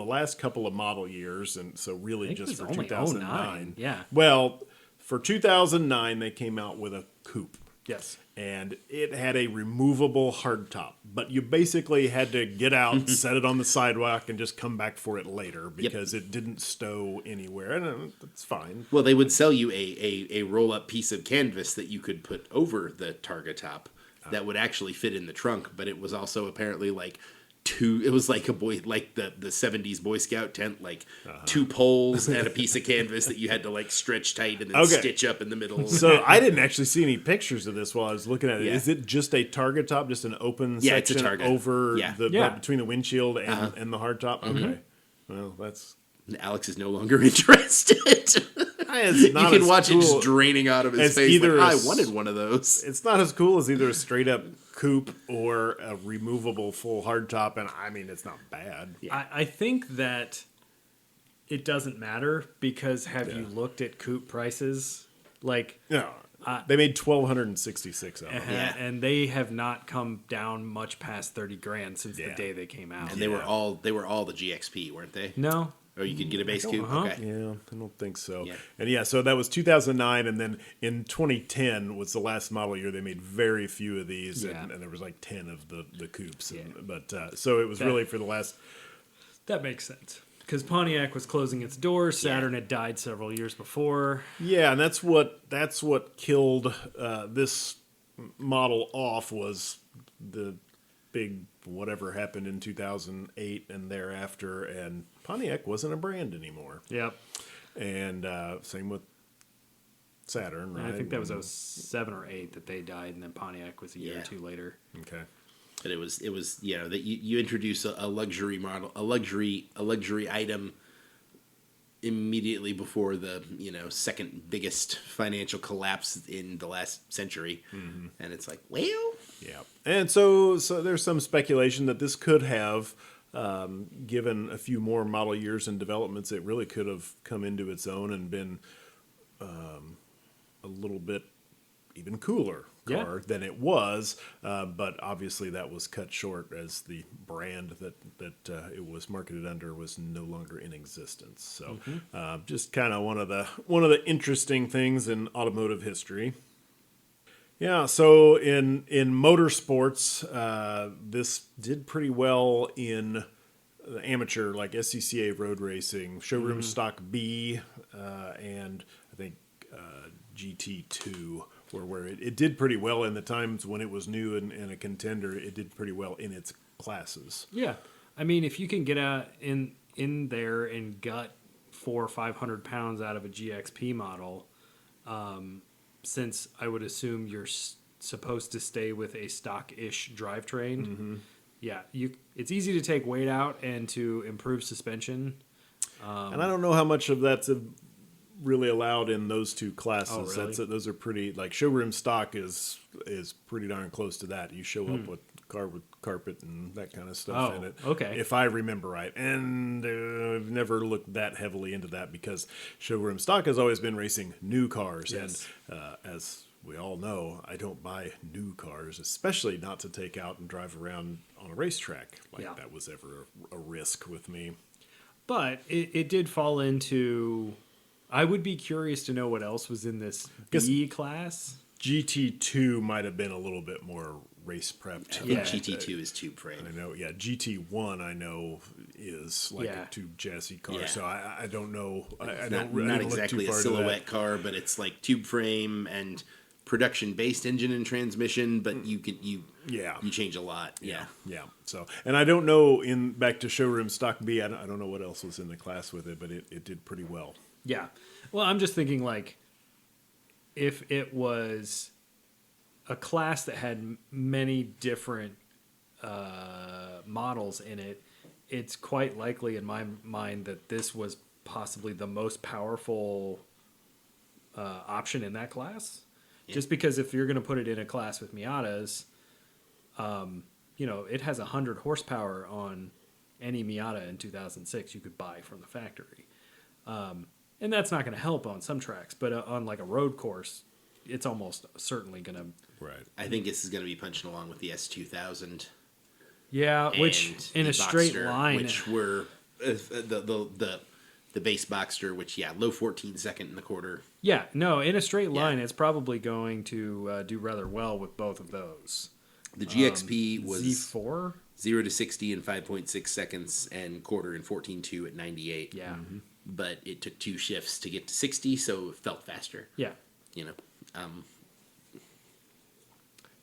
last couple of model years, and so really just for 2009. Yeah. Well, for 2009, they came out with a coupe. Yes. And it had a removable hardtop, but you basically had to get out, set it on the sidewalk, and just come back for it later because it didn't stow anywhere, and that's fine. Well, they would sell you a roll-up piece of canvas that you could put over the Targa top that would actually fit in the trunk, but it was also apparently like it was like the 70s Boy Scout tent, like two poles and a piece of canvas that you had to like stretch tight and then stitch up in the middle. So I didn't actually see any pictures of this while I was looking at it. Yeah. Is it just a Targa top, just an open section over between the windshield and the hardtop? Mm-hmm. Okay. Well, that's... Alex is no longer interested. You can watch it just draining out of his face. I wanted one of those. It's not as cool as either a straight up coupe or a removable full hardtop, and I mean, it's not bad. Yeah. I think that it doesn't matter because have you looked at coupe prices? Like, no, they made $1,266 of them, and they have not come down much past $30,000 since the day they came out. And they were all the GXP, weren't they? No. Or you could get a base coupe? Okay. Yeah, I don't think so. Yeah. And so that was 2009, and then in 2010 was the last model year. They made very few of these, and there was like 10 of the coupes. Yeah. But so it was really for the last... That makes sense. because Pontiac was closing its doors. Saturn had died several years before. Yeah, and that's what killed this model off, was the big whatever happened in 2008 and thereafter, and Pontiac wasn't a brand anymore. Yep. And same with Saturn, right? And I think that was 07 or 08 that they died, and then Pontiac was a year or two later. Okay. But it was that you introduce a luxury model, a luxury item immediately before the second biggest financial collapse in the last century, and it's like, well, yeah. And so there's some speculation that this could have, given a few more model years and developments, it really could have come into its own and been a little bit even cooler car than it was, but obviously that was cut short as the brand that it was marketed under was no longer in existence. So just kind of one of the interesting things in automotive history. Yeah, so in motorsports, this did pretty well in the amateur, like SCCA road racing, showroom stock B, and I think GT2, where it did pretty well in the times when it was new and a contender. It did pretty well in its classes. Yeah, I mean, if you can get in there and gut 400 or 500 pounds out of a GXP model, since I would assume you're supposed to stay with a stock-ish drivetrain, it's easy to take weight out and to improve suspension. And I don't know how much of that's really allowed in those two classes. Oh, really? Those are pretty, like showroom stock is pretty darn close to that. You show up with car with carpet and that kind of stuff in it. Okay. If I remember right. And I've never looked that heavily into that because showroom stock has always been racing new cars. Yes. And as we all know, I don't buy new cars, especially not to take out and drive around on a racetrack. That was ever a risk with me. But it did fall into... I would be curious to know what else was in this B class. GT2 might have been a little bit more race prepped. I think GT2 is tube frame. I know, yeah. GT1 I know is like a tube chassis car, so I don't know. I don't really not look exactly too a far silhouette car, but it's like tube frame and production based engine and transmission. But you change a lot. Yeah. So, and I don't know back to showroom stock B. I don't know what else was in the class with it, but it did pretty well. Yeah. Well, I'm just thinking like if it was a class that had many different models in it, it's quite likely in my mind that this was possibly the most powerful option in that class. Yeah. Just because if you're going to put it in a class with Miatas, it has 100 horsepower on any Miata in 2006 you could buy from the factory. And that's not going to help on some tracks, but on like a road course, it's almost certainly going to. Right. I think this is going to be punching along with the S2000. Yeah, which in a straight line, which were the base Boxster, which low 14-second in the quarter. Yeah, no, in a straight line, it's probably going to do rather well with both of those. The GXP was Z4 0 to 60 in 5.6 seconds and quarter in 14.2 at 98. Yeah. But it took 2 shifts to get to 60, so it felt faster. Yeah.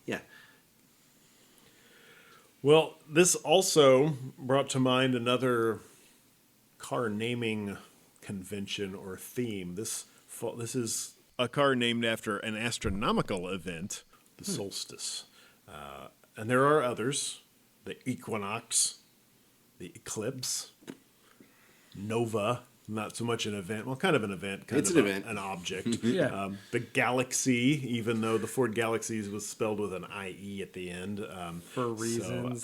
Yeah. Well, this also brought to mind another car naming convention or theme. This is a car named after an astronomical event, the solstice. And there are others, the equinox, the eclipse, nova. Not so much an event. Well, kind of an event. It's an event. An object. Yeah. The Galaxy, even though the Ford Galaxy was spelled with an IE at the end. For reasons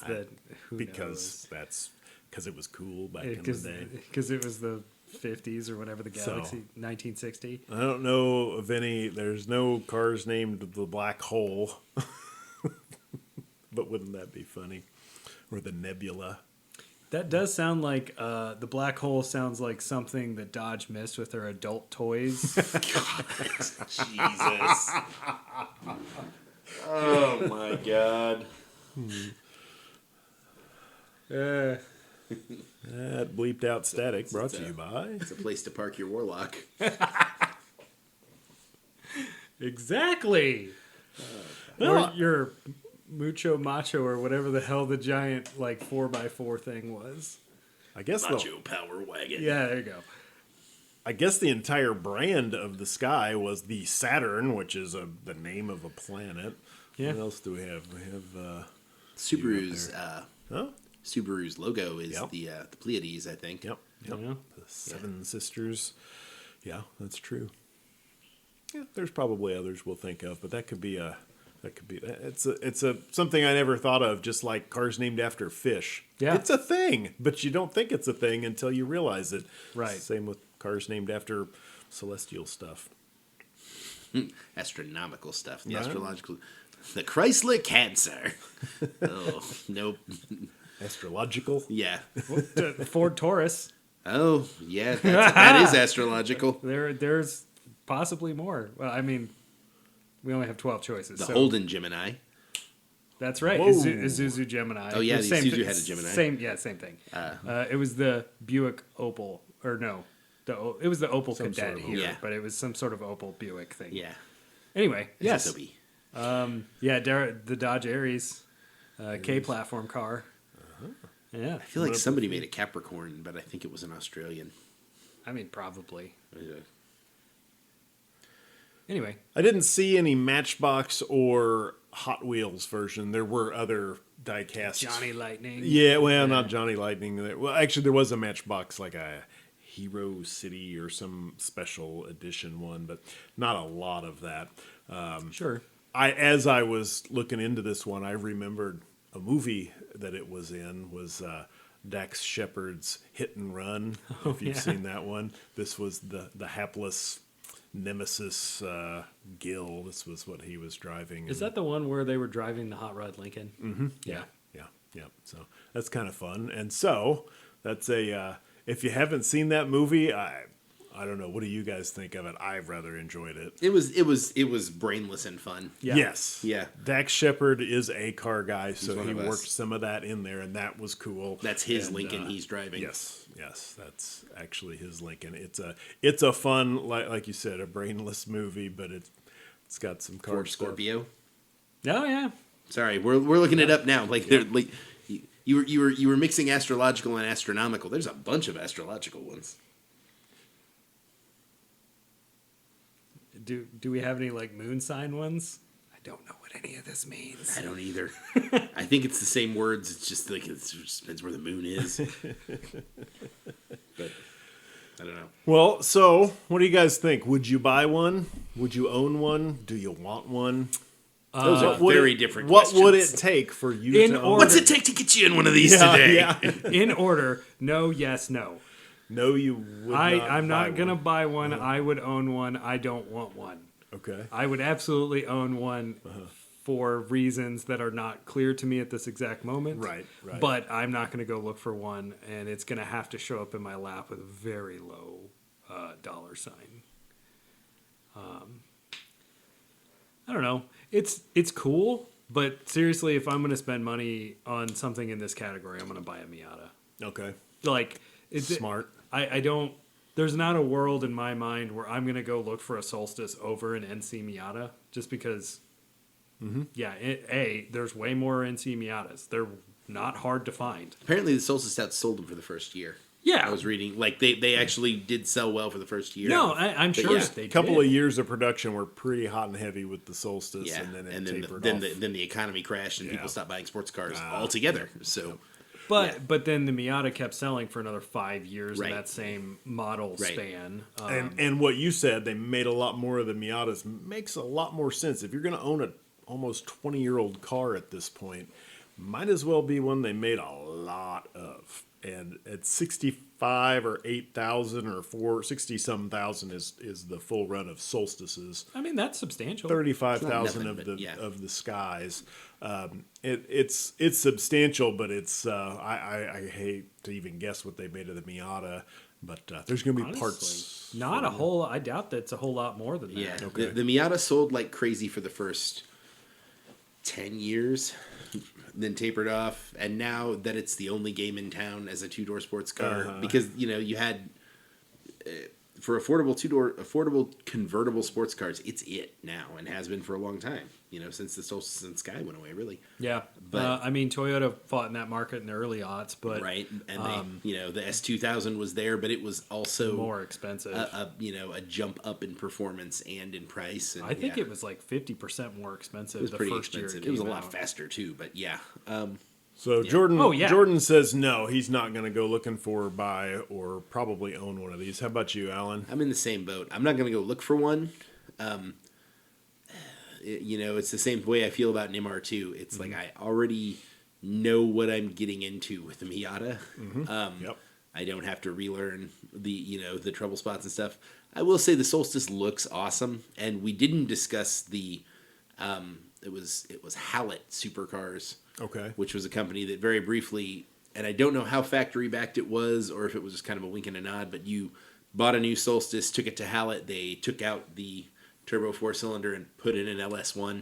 because it was cool back in the day. Because it was the 50s or whatever, the Galaxy, 1960. I don't know of any. There's no cars named the Black Hole. But wouldn't that be funny? Or the Nebula. That does sound like the Black Hole sounds like something that Dodge missed with their adult toys. Jesus. Oh my God. That bleeped out static brought to you by. It's a place to park your warlock. Exactly. Or your mucho macho or whatever the hell the giant like 4x4 thing was. I guess Macho Power Wagon. Yeah, there you go. I guess the entire brand of the Sky was the Saturn, which is the name of a planet. Yeah. What else do we have? We have Subaru's huh? Subaru's logo is Yep. the Pleiades, I think. Yep. Yeah. The Seven Sisters. Yeah, that's true. Yeah, there's probably others we'll think of, but that could be it's a something I never thought of, just like cars named after fish. Yeah. It's a thing, but you don't think it's a thing until you realize it. Right. Same with cars named after celestial stuff. Astronomical stuff. The Right. astrological. The Chrysler Cancer. Oh, nope. Astrological. Yeah. Ford Taurus. Oh, yeah. That is astrological. There's possibly more. Well, I mean, we only have 12 choices. The so Holden Gemini. That's right. Whoa. Isuzu Gemini. Oh, yeah, the Same Isuzu thi- had a Gemini. Same thing. It was the Buick Opal, or no, it was the Opal Some Cadet sort of here, yeah. but it was some sort of Opal Buick thing. Yeah. Anyway, yes. SOB. The Dodge Aries, K platform car. Yeah, I feel like somebody made a Capricorn, but I think it was an Australian. I mean probably. Anyway, I didn't see any Matchbox or Hot Wheels version. There were other die-cast. Johnny Lightning. Yeah, well, not Johnny Lightning. Well, actually, there was a Matchbox, like a Hero City or some special edition one, but not a lot of that. Sure. As I was looking into this one, I remembered a movie that it was in was Dax Shepard's Hit and Run. If you've yeah. seen that one, this was the hapless Nemesis Gil. This was what he was driving. Is that the one where they were driving the Hot Rod Lincoln? Mm-hmm. Yeah. So that's kind of fun. And so that's if you haven't seen that movie, I don't know. What do you guys think of it? I've rather enjoyed it. It was brainless and fun. Yeah. Yes. Yeah. Dax Shepard is a car guy, so one he of us. worked some of that in there, and that was cool. That's his And, Lincoln he's driving. Yes, that's actually his Lincoln. It's a fun, like you said, a brainless movie, but it's got some car Ford stuff. Scorpio. Oh yeah. Sorry, we're looking it up now. Like they're like you were mixing astrological and astronomical. There's a bunch of astrological ones. Do we have any like moon sign ones? I don't know what any of this means. I don't either. I think it's the same words. It's just like it just depends where the moon is. But I don't know. Well, so what do you guys think? Would you buy one? Would you own one? Do you want one? Those are Would very it- different What questions. would it take for you In to own order- What's it take to get you in one of these Yeah, today? yeah. In order, no, yes, no. No, you would I'm buy not gonna one. buy one. I would own one. I don't want one. Okay. I would absolutely own one for reasons that are not clear to me at this exact moment. Right. But I'm not going to go look for one, and it's going to have to show up in my lap with a very low dollar sign. I don't know. It's cool, but seriously, if I'm going to spend money on something in this category, I'm going to buy a Miata. Okay. Like it's Smart. I don't. There's not a world in my mind where I'm gonna go look for a Solstice over an NC Miata just because. Yeah, there's way more NC Miatas. They're not hard to find. Apparently, the Solstice outsold them for the first year. Yeah, I was reading like they actually did sell well for the first year. No, I'm sure yeah, they A couple did. of years of production were pretty hot and heavy with the Solstice, yeah, and then it then tapered then off. the economy crashed and Yeah. people stopped buying sports cars altogether. So But then the Miata kept selling for another 5 years Right. in that same model Right. span. And what you said, they made a lot more of the Miatas, makes a lot more sense. If you're going to own an almost 20-year-old car at this point, might as well be one they made a lot of. And at 65 or 8,000 or 60-some thousand is the full run of Solstices. I mean, that's substantial. 35,000 It's not nothing, of the Skies. It's substantial, but it's I hate to even guess what they made of the Miata. But there's going to be Honestly, parts. not a whole. I doubt that's a whole lot more than that. yeah, Okay. the Miata sold like crazy for the first 10 years. then tapered off, and now that it's the only game in town as a two-door sports car, because you had for affordable convertible sports cars, it's it now and has been for a long time. Since the Solstice and Sky went away, really. Yeah, but Toyota fought in that market in the early aughts, but right, and they, the S2000 was there, but it was also more expensive. A jump up in performance and in price. And, I think it was like 50% more expensive. It was the pretty first expensive. year It was a lot faster too, but yeah. So Jordan, Oh, yeah. Jordan says no, he's not going to go looking for, buy, or probably own one of these. How about you, Alan? I'm in the same boat. I'm not going to go look for one. It's the same way I feel about an MR2. It's like I already know what I'm getting into with the Miata. Yep. I don't have to relearn the trouble spots and stuff. I will say the Solstice looks awesome, and we didn't discuss the it was Hallett Supercars. Okay. Which was a company that very briefly, and I don't know how factory backed it was or if it was just kind of a wink and a nod, but you bought a new Solstice, took it to Hallett, they took out the turbo 4-cylinder and put in an LS1,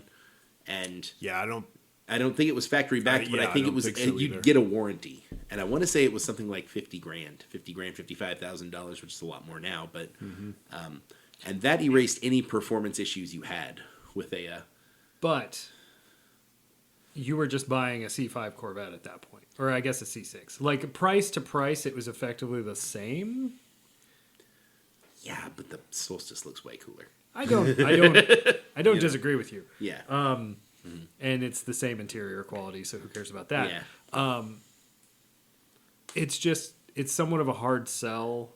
and yeah, I don't think it was factory backed, but I think it was you'd get a warranty, and I want to say it was something like $55,000, which is a lot more now, but and that erased any performance issues you had with a. But you were just buying a C5 Corvette at that point, or I guess a C6. Like price to price, it was effectively the same. Yeah, but the Solstice looks way cooler. I don't disagree with you. Yeah. And it's the same interior quality, so who cares about that? Yeah. It's somewhat of a hard sell,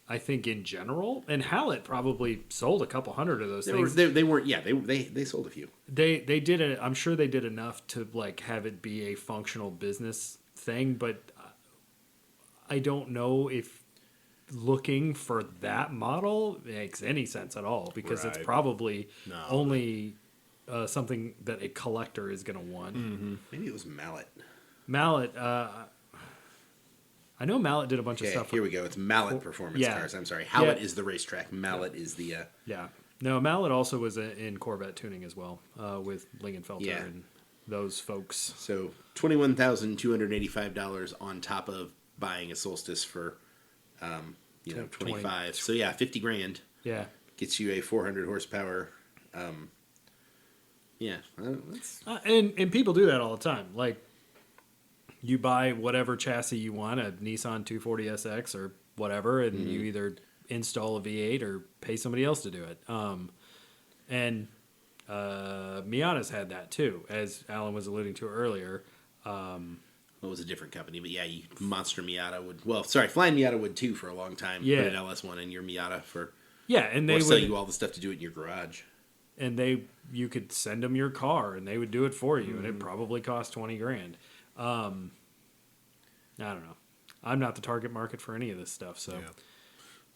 I think, in general. And Hallett probably sold a couple hundred of those things. They weren't. Yeah, they sold a few. They did it. I'm sure they did enough to like have it be a functional business thing, but I don't know if looking for that model makes any sense at all, because it's probably only something that a collector is going to want. Maybe it was Mallet. Mallet. I know Mallet did a bunch of stuff. Here we go. It's Mallet Performance Cars. I'm sorry. Hallett is the racetrack. Mallet is the. Yeah. No, Mallet also was in Corvette tuning as well, with Lingenfelter and those folks. So $21,285 on top of buying a Solstice for, 25. So yeah, $50,000. Yeah. Gets you a 400 horsepower. And people do that all the time. Like, you buy whatever chassis you want, a Nissan 240SX or whatever, and you either install a V8 or pay somebody else to do it. And Miata's had that too, as Alan was alluding to earlier. It was a different company, but yeah, Monster Miata would. Well, sorry, Flying Miata would too for a long time. Yeah. Put an LS1 in your Miata for. Yeah, and they would sell would you all the stuff to do it in your garage. And you could send them your car, and they would do it for you, and it probably cost $20,000. I don't know. I'm not the target market for any of this stuff, so. Yeah.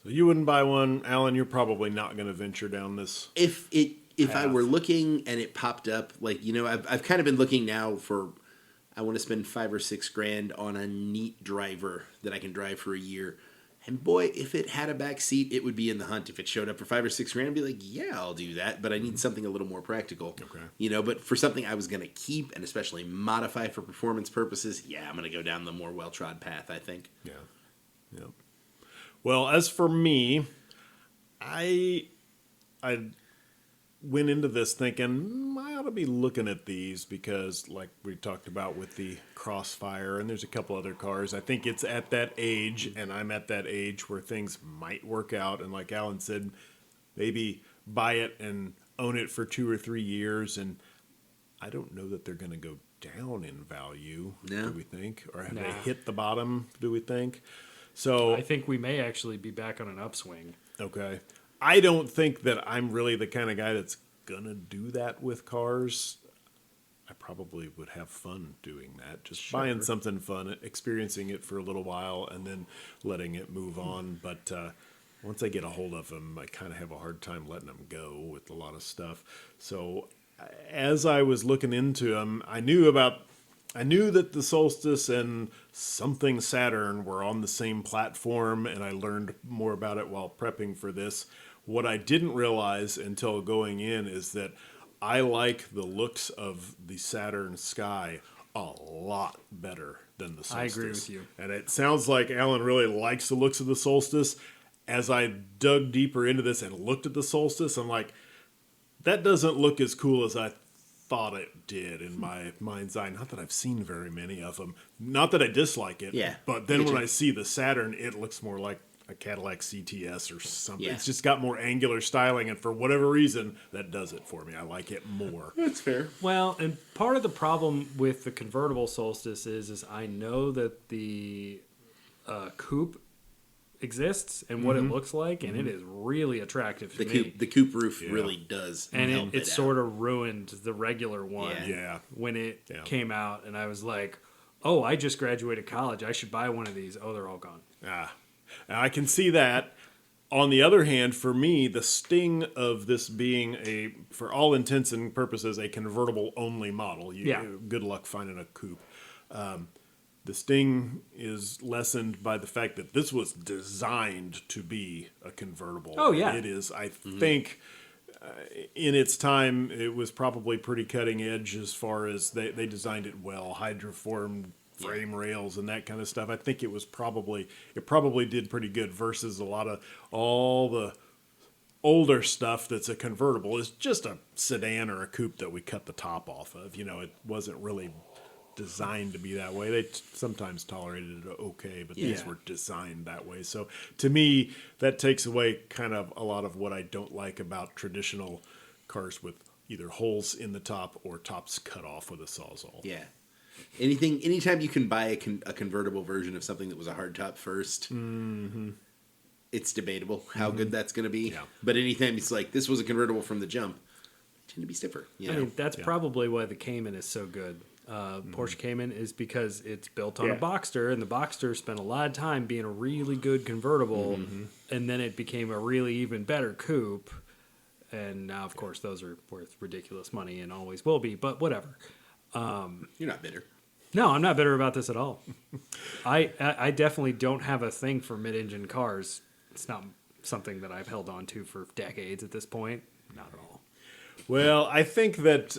So you wouldn't buy one, Alan. You're probably not going to venture down this. If I were looking and it popped up, like I've kind of been looking now for. I want to spend $5,000 or $6,000 on a neat driver that I can drive for a year. And boy, if it had a back seat, it would be in the hunt. If it showed up for $5,000 or $6,000, I'd be like, yeah, I'll do that. But I need something a little more practical. Okay. But for something I was going to keep and especially modify for performance purposes, yeah, I'm going to go down the more well-trod path, I think. Yeah. Yeah. Well, as for me, I went into this thinking I ought to be looking at these because, like we talked about with the Crossfire, and there's a couple other cars, I think it's at that age, and I'm at that age where things might work out. And like Alan said, maybe buy it and own it for 2 or 3 years, and I don't know that they're going to go down in value, do we think? Or have they hit the bottom, do we think? So I think we may actually be back on an upswing. Okay. I don't think that I'm really the kind of guy that's going to do that with cars. I probably would have fun doing that. Just buying something fun, experiencing it for a little while, and then letting it move on. But once I get a hold of them, I kind of have a hard time letting them go with a lot of stuff. So as I was looking into them, I knew that the Solstice and something Saturn were on the same platform, and I learned more about it while prepping for this. What I didn't realize until going in is that I like the looks of the Saturn sky a lot better than the Solstice. I agree with you. And it sounds like Alan really likes the looks of the Solstice. As I dug deeper into this and looked at the Solstice, I'm like, that doesn't look as cool as I thought it did in my mind's eye. Not that I've seen very many of them. Not that I dislike it. Yeah. But then when I see the Saturn, it looks more like a Cadillac CTS or something. Yeah. It's just got more angular styling, and for whatever reason, that does it for me. I like it more. That's fair. Well, and part of the problem with the convertible Solstice is I know that the coupe exists and what it looks like, and it is really attractive to me. The coupe roof really does. And it sort of ruined the regular one Yeah. when it came out, and I was like, oh, I just graduated college. I should buy one of these. Oh, they're all gone. And I can see that. On the other hand, for me, the sting of this being for all intents and purposes, a convertible only model. Good luck finding a coupe. The sting is lessened by the fact that this was designed to be a convertible. Oh, yeah. It is, I think, in its time, it was probably pretty cutting edge as far as they designed it well. Hydroformed frame rails and that kind of stuff. I think it probably did pretty good versus a lot of all the older stuff that's a convertible is just a sedan or a coupe that we cut the top off of. It wasn't really designed to be that way. They sometimes tolerated it okay, but these were designed that way. So to me, that takes away kind of a lot of what I don't like about traditional cars with either holes in the top or tops cut off with a Sawzall. Yeah. Anytime you can buy a convertible version of something that was a hardtop first, it's debatable how good that's going to be. Yeah. But anytime it's like, this was a convertible from the jump, it tend to be stiffer. I mean, that's probably why the Cayman is so good. Porsche Cayman is because it's built on a Boxster, and the Boxster spent a lot of time being a really good convertible, and then it became a really even better coupe. And now, of course, those are worth ridiculous money and always will be, but whatever. You're not bitter. No, I'm not bitter about this at all. I definitely don't have a thing for mid-engine cars. It's not something that I've held on to for decades at this point. Not at all. Well, I think that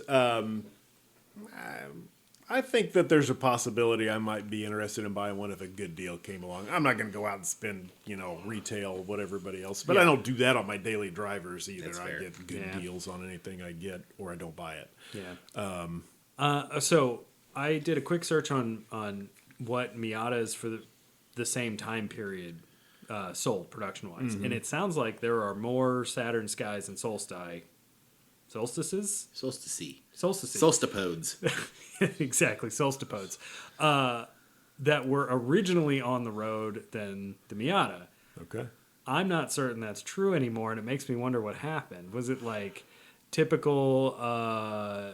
there's a possibility I might be interested in buying one if a good deal came along. I'm not going to go out and spend, retail what everybody else. But I don't do that on my daily drivers either. That's I fair. get good deals on anything I get, or I don't buy it. Yeah. So I did a quick search on what Miatas for the same time period sold production-wise. And it sounds like there are more Saturn Skies and Solstices? Solstice. Solstices. Solstipodes. Exactly, Solstipodes. That were originally on the road than the Miata. Okay. I'm not certain that's true anymore, and it makes me wonder what happened. Was it like typical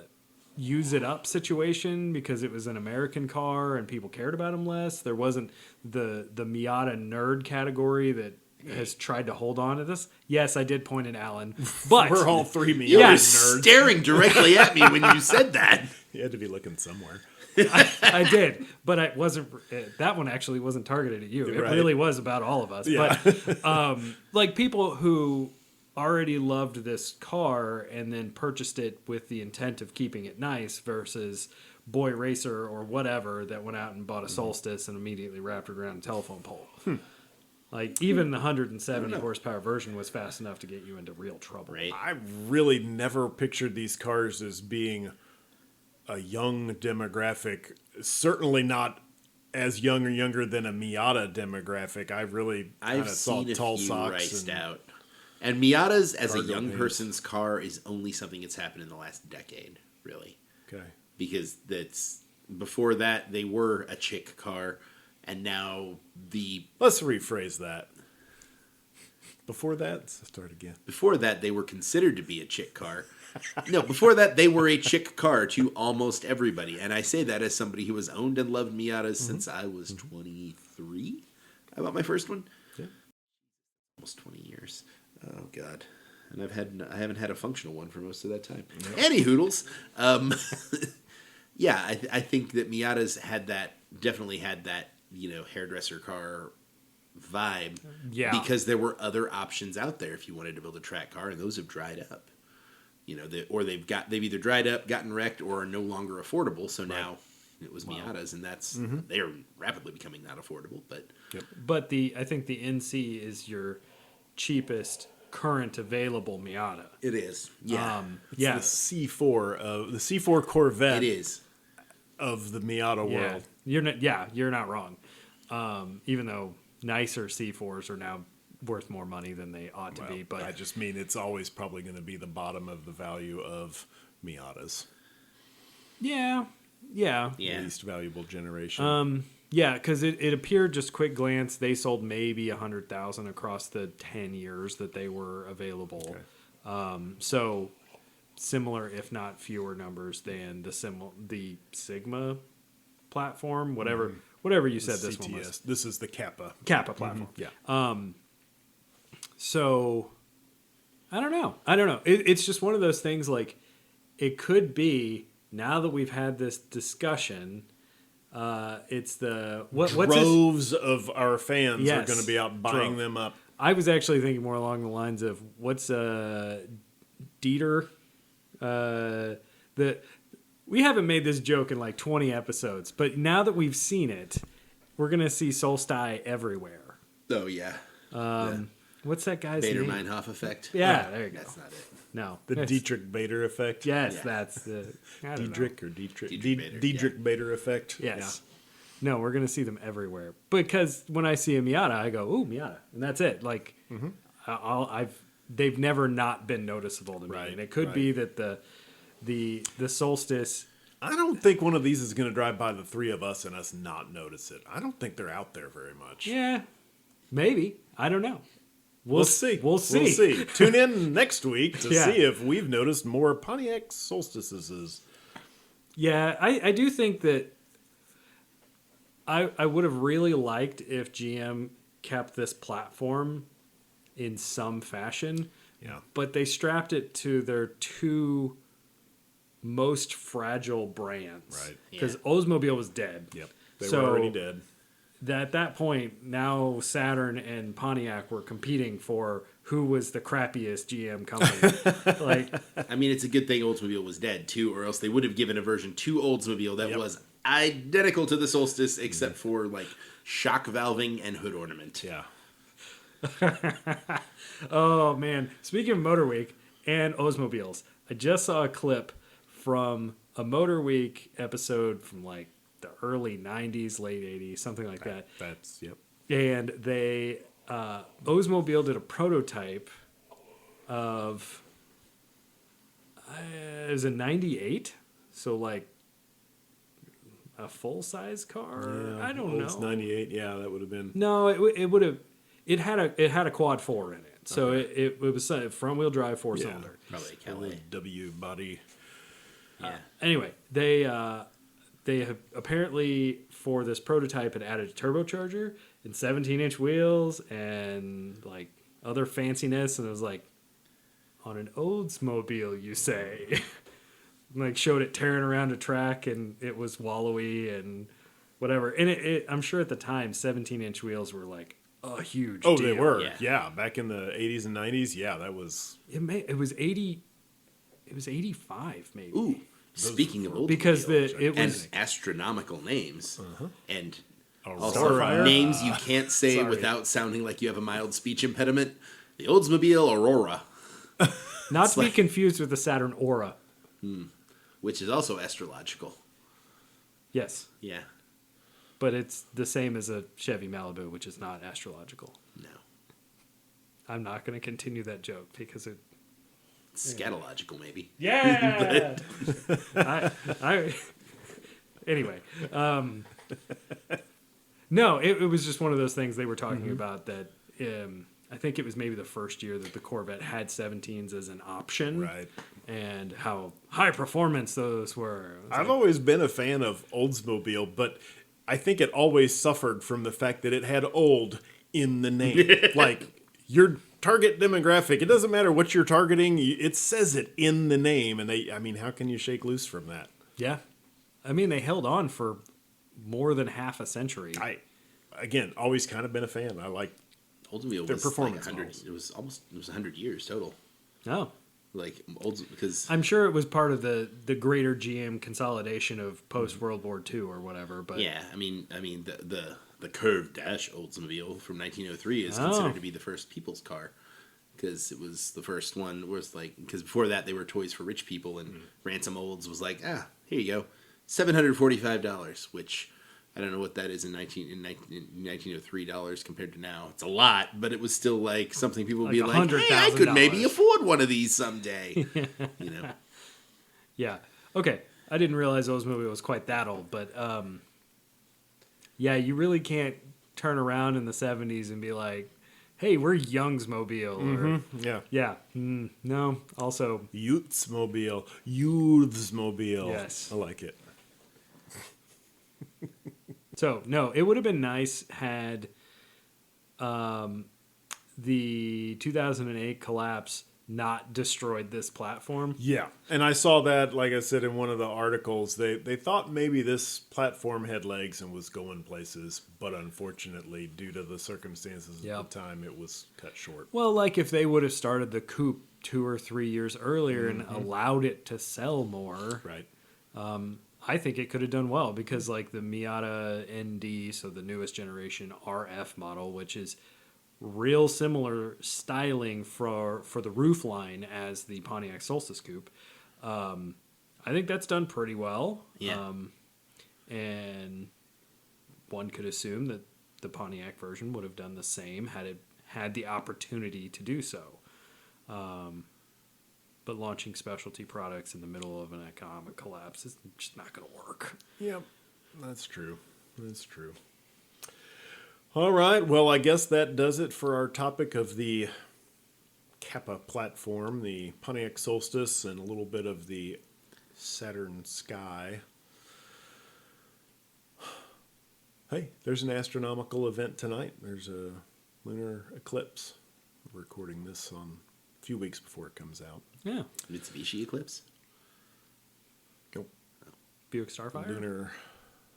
use it up situation because it was an American car and people cared about them less? There wasn't the Miata nerd category that has tried to hold on to this. Yes, I did point at Alan, but We're all three Miata You were nerds. staring directly at me when you said that. You had to be looking somewhere. I did, but I wasn't. That one actually wasn't targeted at you. It Right. really was about all of us. Yeah. But like people who already loved this car and then purchased it with the intent of keeping it nice versus Boy Racer or whatever that went out and bought a Solstice and immediately wrapped it around a telephone pole. Like even the 170 horsepower version was fast enough to get you into real trouble. Right. I really never pictured these cars as being a young demographic. Certainly not as young or younger than a Miata demographic. I really kind I've of saw seen a tall few socks riced and out. And Miatas as a cargo young pants. person's car is only something that's happened in the last decade, really. Okay. Because before that they were a chick car, and now Let's rephrase that. Before that, let's start again. before that they were considered to be a chick car. No, before that they were a chick car to almost everybody, and I say that as somebody who has owned and loved Miatas since I was 23. I bought my first one. Yeah. Almost 20 years. Oh God. And I haven't had a functional one for most of that time. Any hoodles. Yeah, I think that Miatas definitely had that, hairdresser car vibe. Yeah. Because there were other options out there if you wanted to build a track car, and those have dried up. or they've either dried up, gotten wrecked, or are no longer affordable. So now it was Miatas, and that's they are rapidly becoming not affordable. But But I think the NC is your cheapest current available Miata. it is, yeah, It's the C4 Corvette it is. of the Miata Yeah, world. you're not wrong. Even though nicer C4s are now worth more money than they ought to be, but I just mean it's always probably going to be the bottom of the value of Miatas. yeah, Least valuable generation. yeah, because it appeared just quick glance they sold maybe 100,000 across the 10 years that they were available. Okay. So similar, if not fewer numbers than the Sigma platform, whatever you said this one was. This is the Kappa. Kappa platform. Yeah. So I don't know. It's just one of those things. Like, it could be, now that we've had this discussion, it's the what's his, Droves of our fans Yes, are going to be out buying drove. them up. I was actually thinking more along the lines of what's Dieter. We haven't made this joke in like 20 episodes, but now that we've seen it, we're gonna see Solstai everywhere. Oh yeah, What's that guy's Bader name? Meinhof effect. Yeah, there you go. That's not it. No, The that's- Dietrich Bader effect. Yes, Yeah. that's the I don't know. Dietrich Bader, Dietrich Bader effect. Yes. No, we're gonna see them everywhere. Because when I see a Miata, I go, "Ooh, Miata," and that's it. Like, they've never not been noticeable to me, Right, and it could be that the Solstice. I don't think one of these is going to drive by the three of us and us not notice it. I don't think they're out there very much. Yeah, maybe. I don't know. We'll see. We'll see. Tune in next week to Yeah. see if we've noticed more Pontiac Solstices. Yeah, I do think that I would have really liked if GM kept this platform in some fashion, Yeah. but they strapped it to their two most fragile brands. Right. Because Oldsmobile was dead. Yep. They So- were already dead. At that point, now Saturn and Pontiac were competing for who was the crappiest GM company. Like, I mean, it's a good thing Oldsmobile was dead too, or else they would have given a version to Oldsmobile that was identical to the Solstice, except for like shock valving and hood ornament. Yeah. oh man! Speaking of Motor Week and Oldsmobiles, I just saw a clip from a Motor Week episode from like the early '90s, late '80s, something like that. That's, yep. And they Oldsmobile did a prototype of it was a '98, so like a full size car. Yeah, I don't Olds know. 98, yeah, that would have been. No, it would have. It had a quad 4 in it, so it was a front wheel drive 4-cylinder. Probably a A Calais. little W body. Yeah. Anyway, they have apparently for this prototype had added a turbocharger and 17-inch wheels and like other fanciness, and it was like on an Oldsmobile, you say. Like showed it tearing around a track and it was wallowy and whatever. And I'm sure at the time 17-inch wheels were like a huge Oh, deal. they were. Yeah. Yeah. Back in the 80s and 90s. Yeah, that was. It was 80. It was 85 maybe. Ooh, speaking of Oldsmobile, Because it and was astronomical names, and Aurora. also names you can't say Sorry. without sounding like you have a mild speech impediment. The Oldsmobile Aurora, not to be like- confused with the Saturn Aura. which is also astrological. Yes, Yeah, but it's the same as a Chevy Malibu, which is not astrological. no, I'm not going to continue that joke because it. scatological maybe. Yeah. Anyway, no, it was just one of those things they were talking about that. I think it was maybe the first year that the Corvette had 17s as an option, Right. and how high performance those were. It was I've like, always been a fan of Oldsmobile, but I think it always suffered from the fact that it had old in the name. Like, your target demographic, it doesn't matter what you're targeting, it says it in the name. And how can you shake loose from that? yeah, I mean they held on for more than half a century. Again, always kind of been a fan. I like Oldsmobile Their was performance like 100. models. It was 100 years total. Oh, Like old because I'm sure it was part of the greater GM consolidation of post World War II or whatever. But yeah, I mean the curved dash Oldsmobile from 1903 is considered to be the first people's car because it was the first one. Was like because before that they were toys for rich people, and Ransom Olds was like, here you go, $745, which I don't know what that is in 1903 dollars compared to now. It's a lot, but it was still like something people would be like, hey, I could maybe afford one of these someday. You know? Yeah. Okay. I didn't realize Oldsmobile was quite that old, but yeah, you really can't turn around in the 70s and be like, hey, we're Youngsmobile. Or, yeah. No. Also, Youthsmobile. Yes. I like it. So, no, it would have been nice had the 2008 collapse not destroyed this platform. Yeah, and I saw that, like I said, in one of the articles. They thought maybe this platform had legs and was going places, but unfortunately, due to the circumstances at the time, it was cut short. Well, like if they would have started the coupe 2 or 3 years earlier and allowed it to sell more. Right. I think it could have done well because like the Miata ND, so the newest generation RF model, which is real similar styling for the roof line as the Pontiac Solstice Coupe. I think that's done pretty well. Yeah. And one could assume that the Pontiac version would have done the same had it had the opportunity to do so. But launching specialty products in the middle of an economic collapse is just not going to work. Yep, that's true. That's true. All right, well, I guess that does it for our topic of the Kappa platform, the Pontiac Solstice, and a little bit of the Saturn Sky. Hey, there's an astronomical event tonight. There's a lunar eclipse. We're recording this on a few weeks before it comes out. Yeah. Mitsubishi Eclipse. Nope. Buick Starfire? Lunar.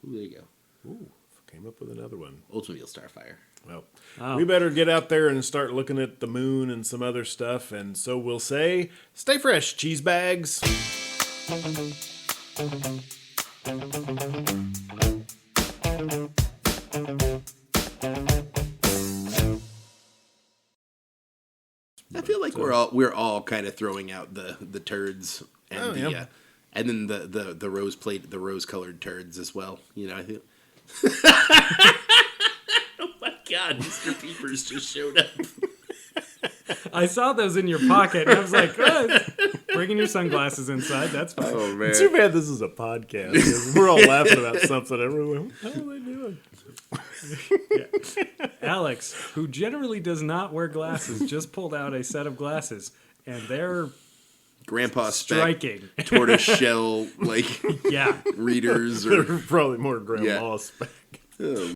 Ooh, there you go. Ooh, came up with another one. Oldsmobile Starfire. Well, we better get out there and start looking at the moon and some other stuff. And so we'll say, stay fresh, cheese bags. I feel like we're all kind of throwing out the turds and and then the rose colored turds as well. You know, I feel. Oh my God, Mr. Peepers just showed up. I saw those in your pocket, and I was like, bringing your sunglasses inside, that's fine. Oh man, Too bad this is a podcast. 'Cause we're all laughing about something. Everyone, what are they doing? Alex, who generally does not wear glasses, just pulled out a set of glasses, and they're Grandpa striking. tortoise shell Yeah. readers, They're or probably more grandma spec. oh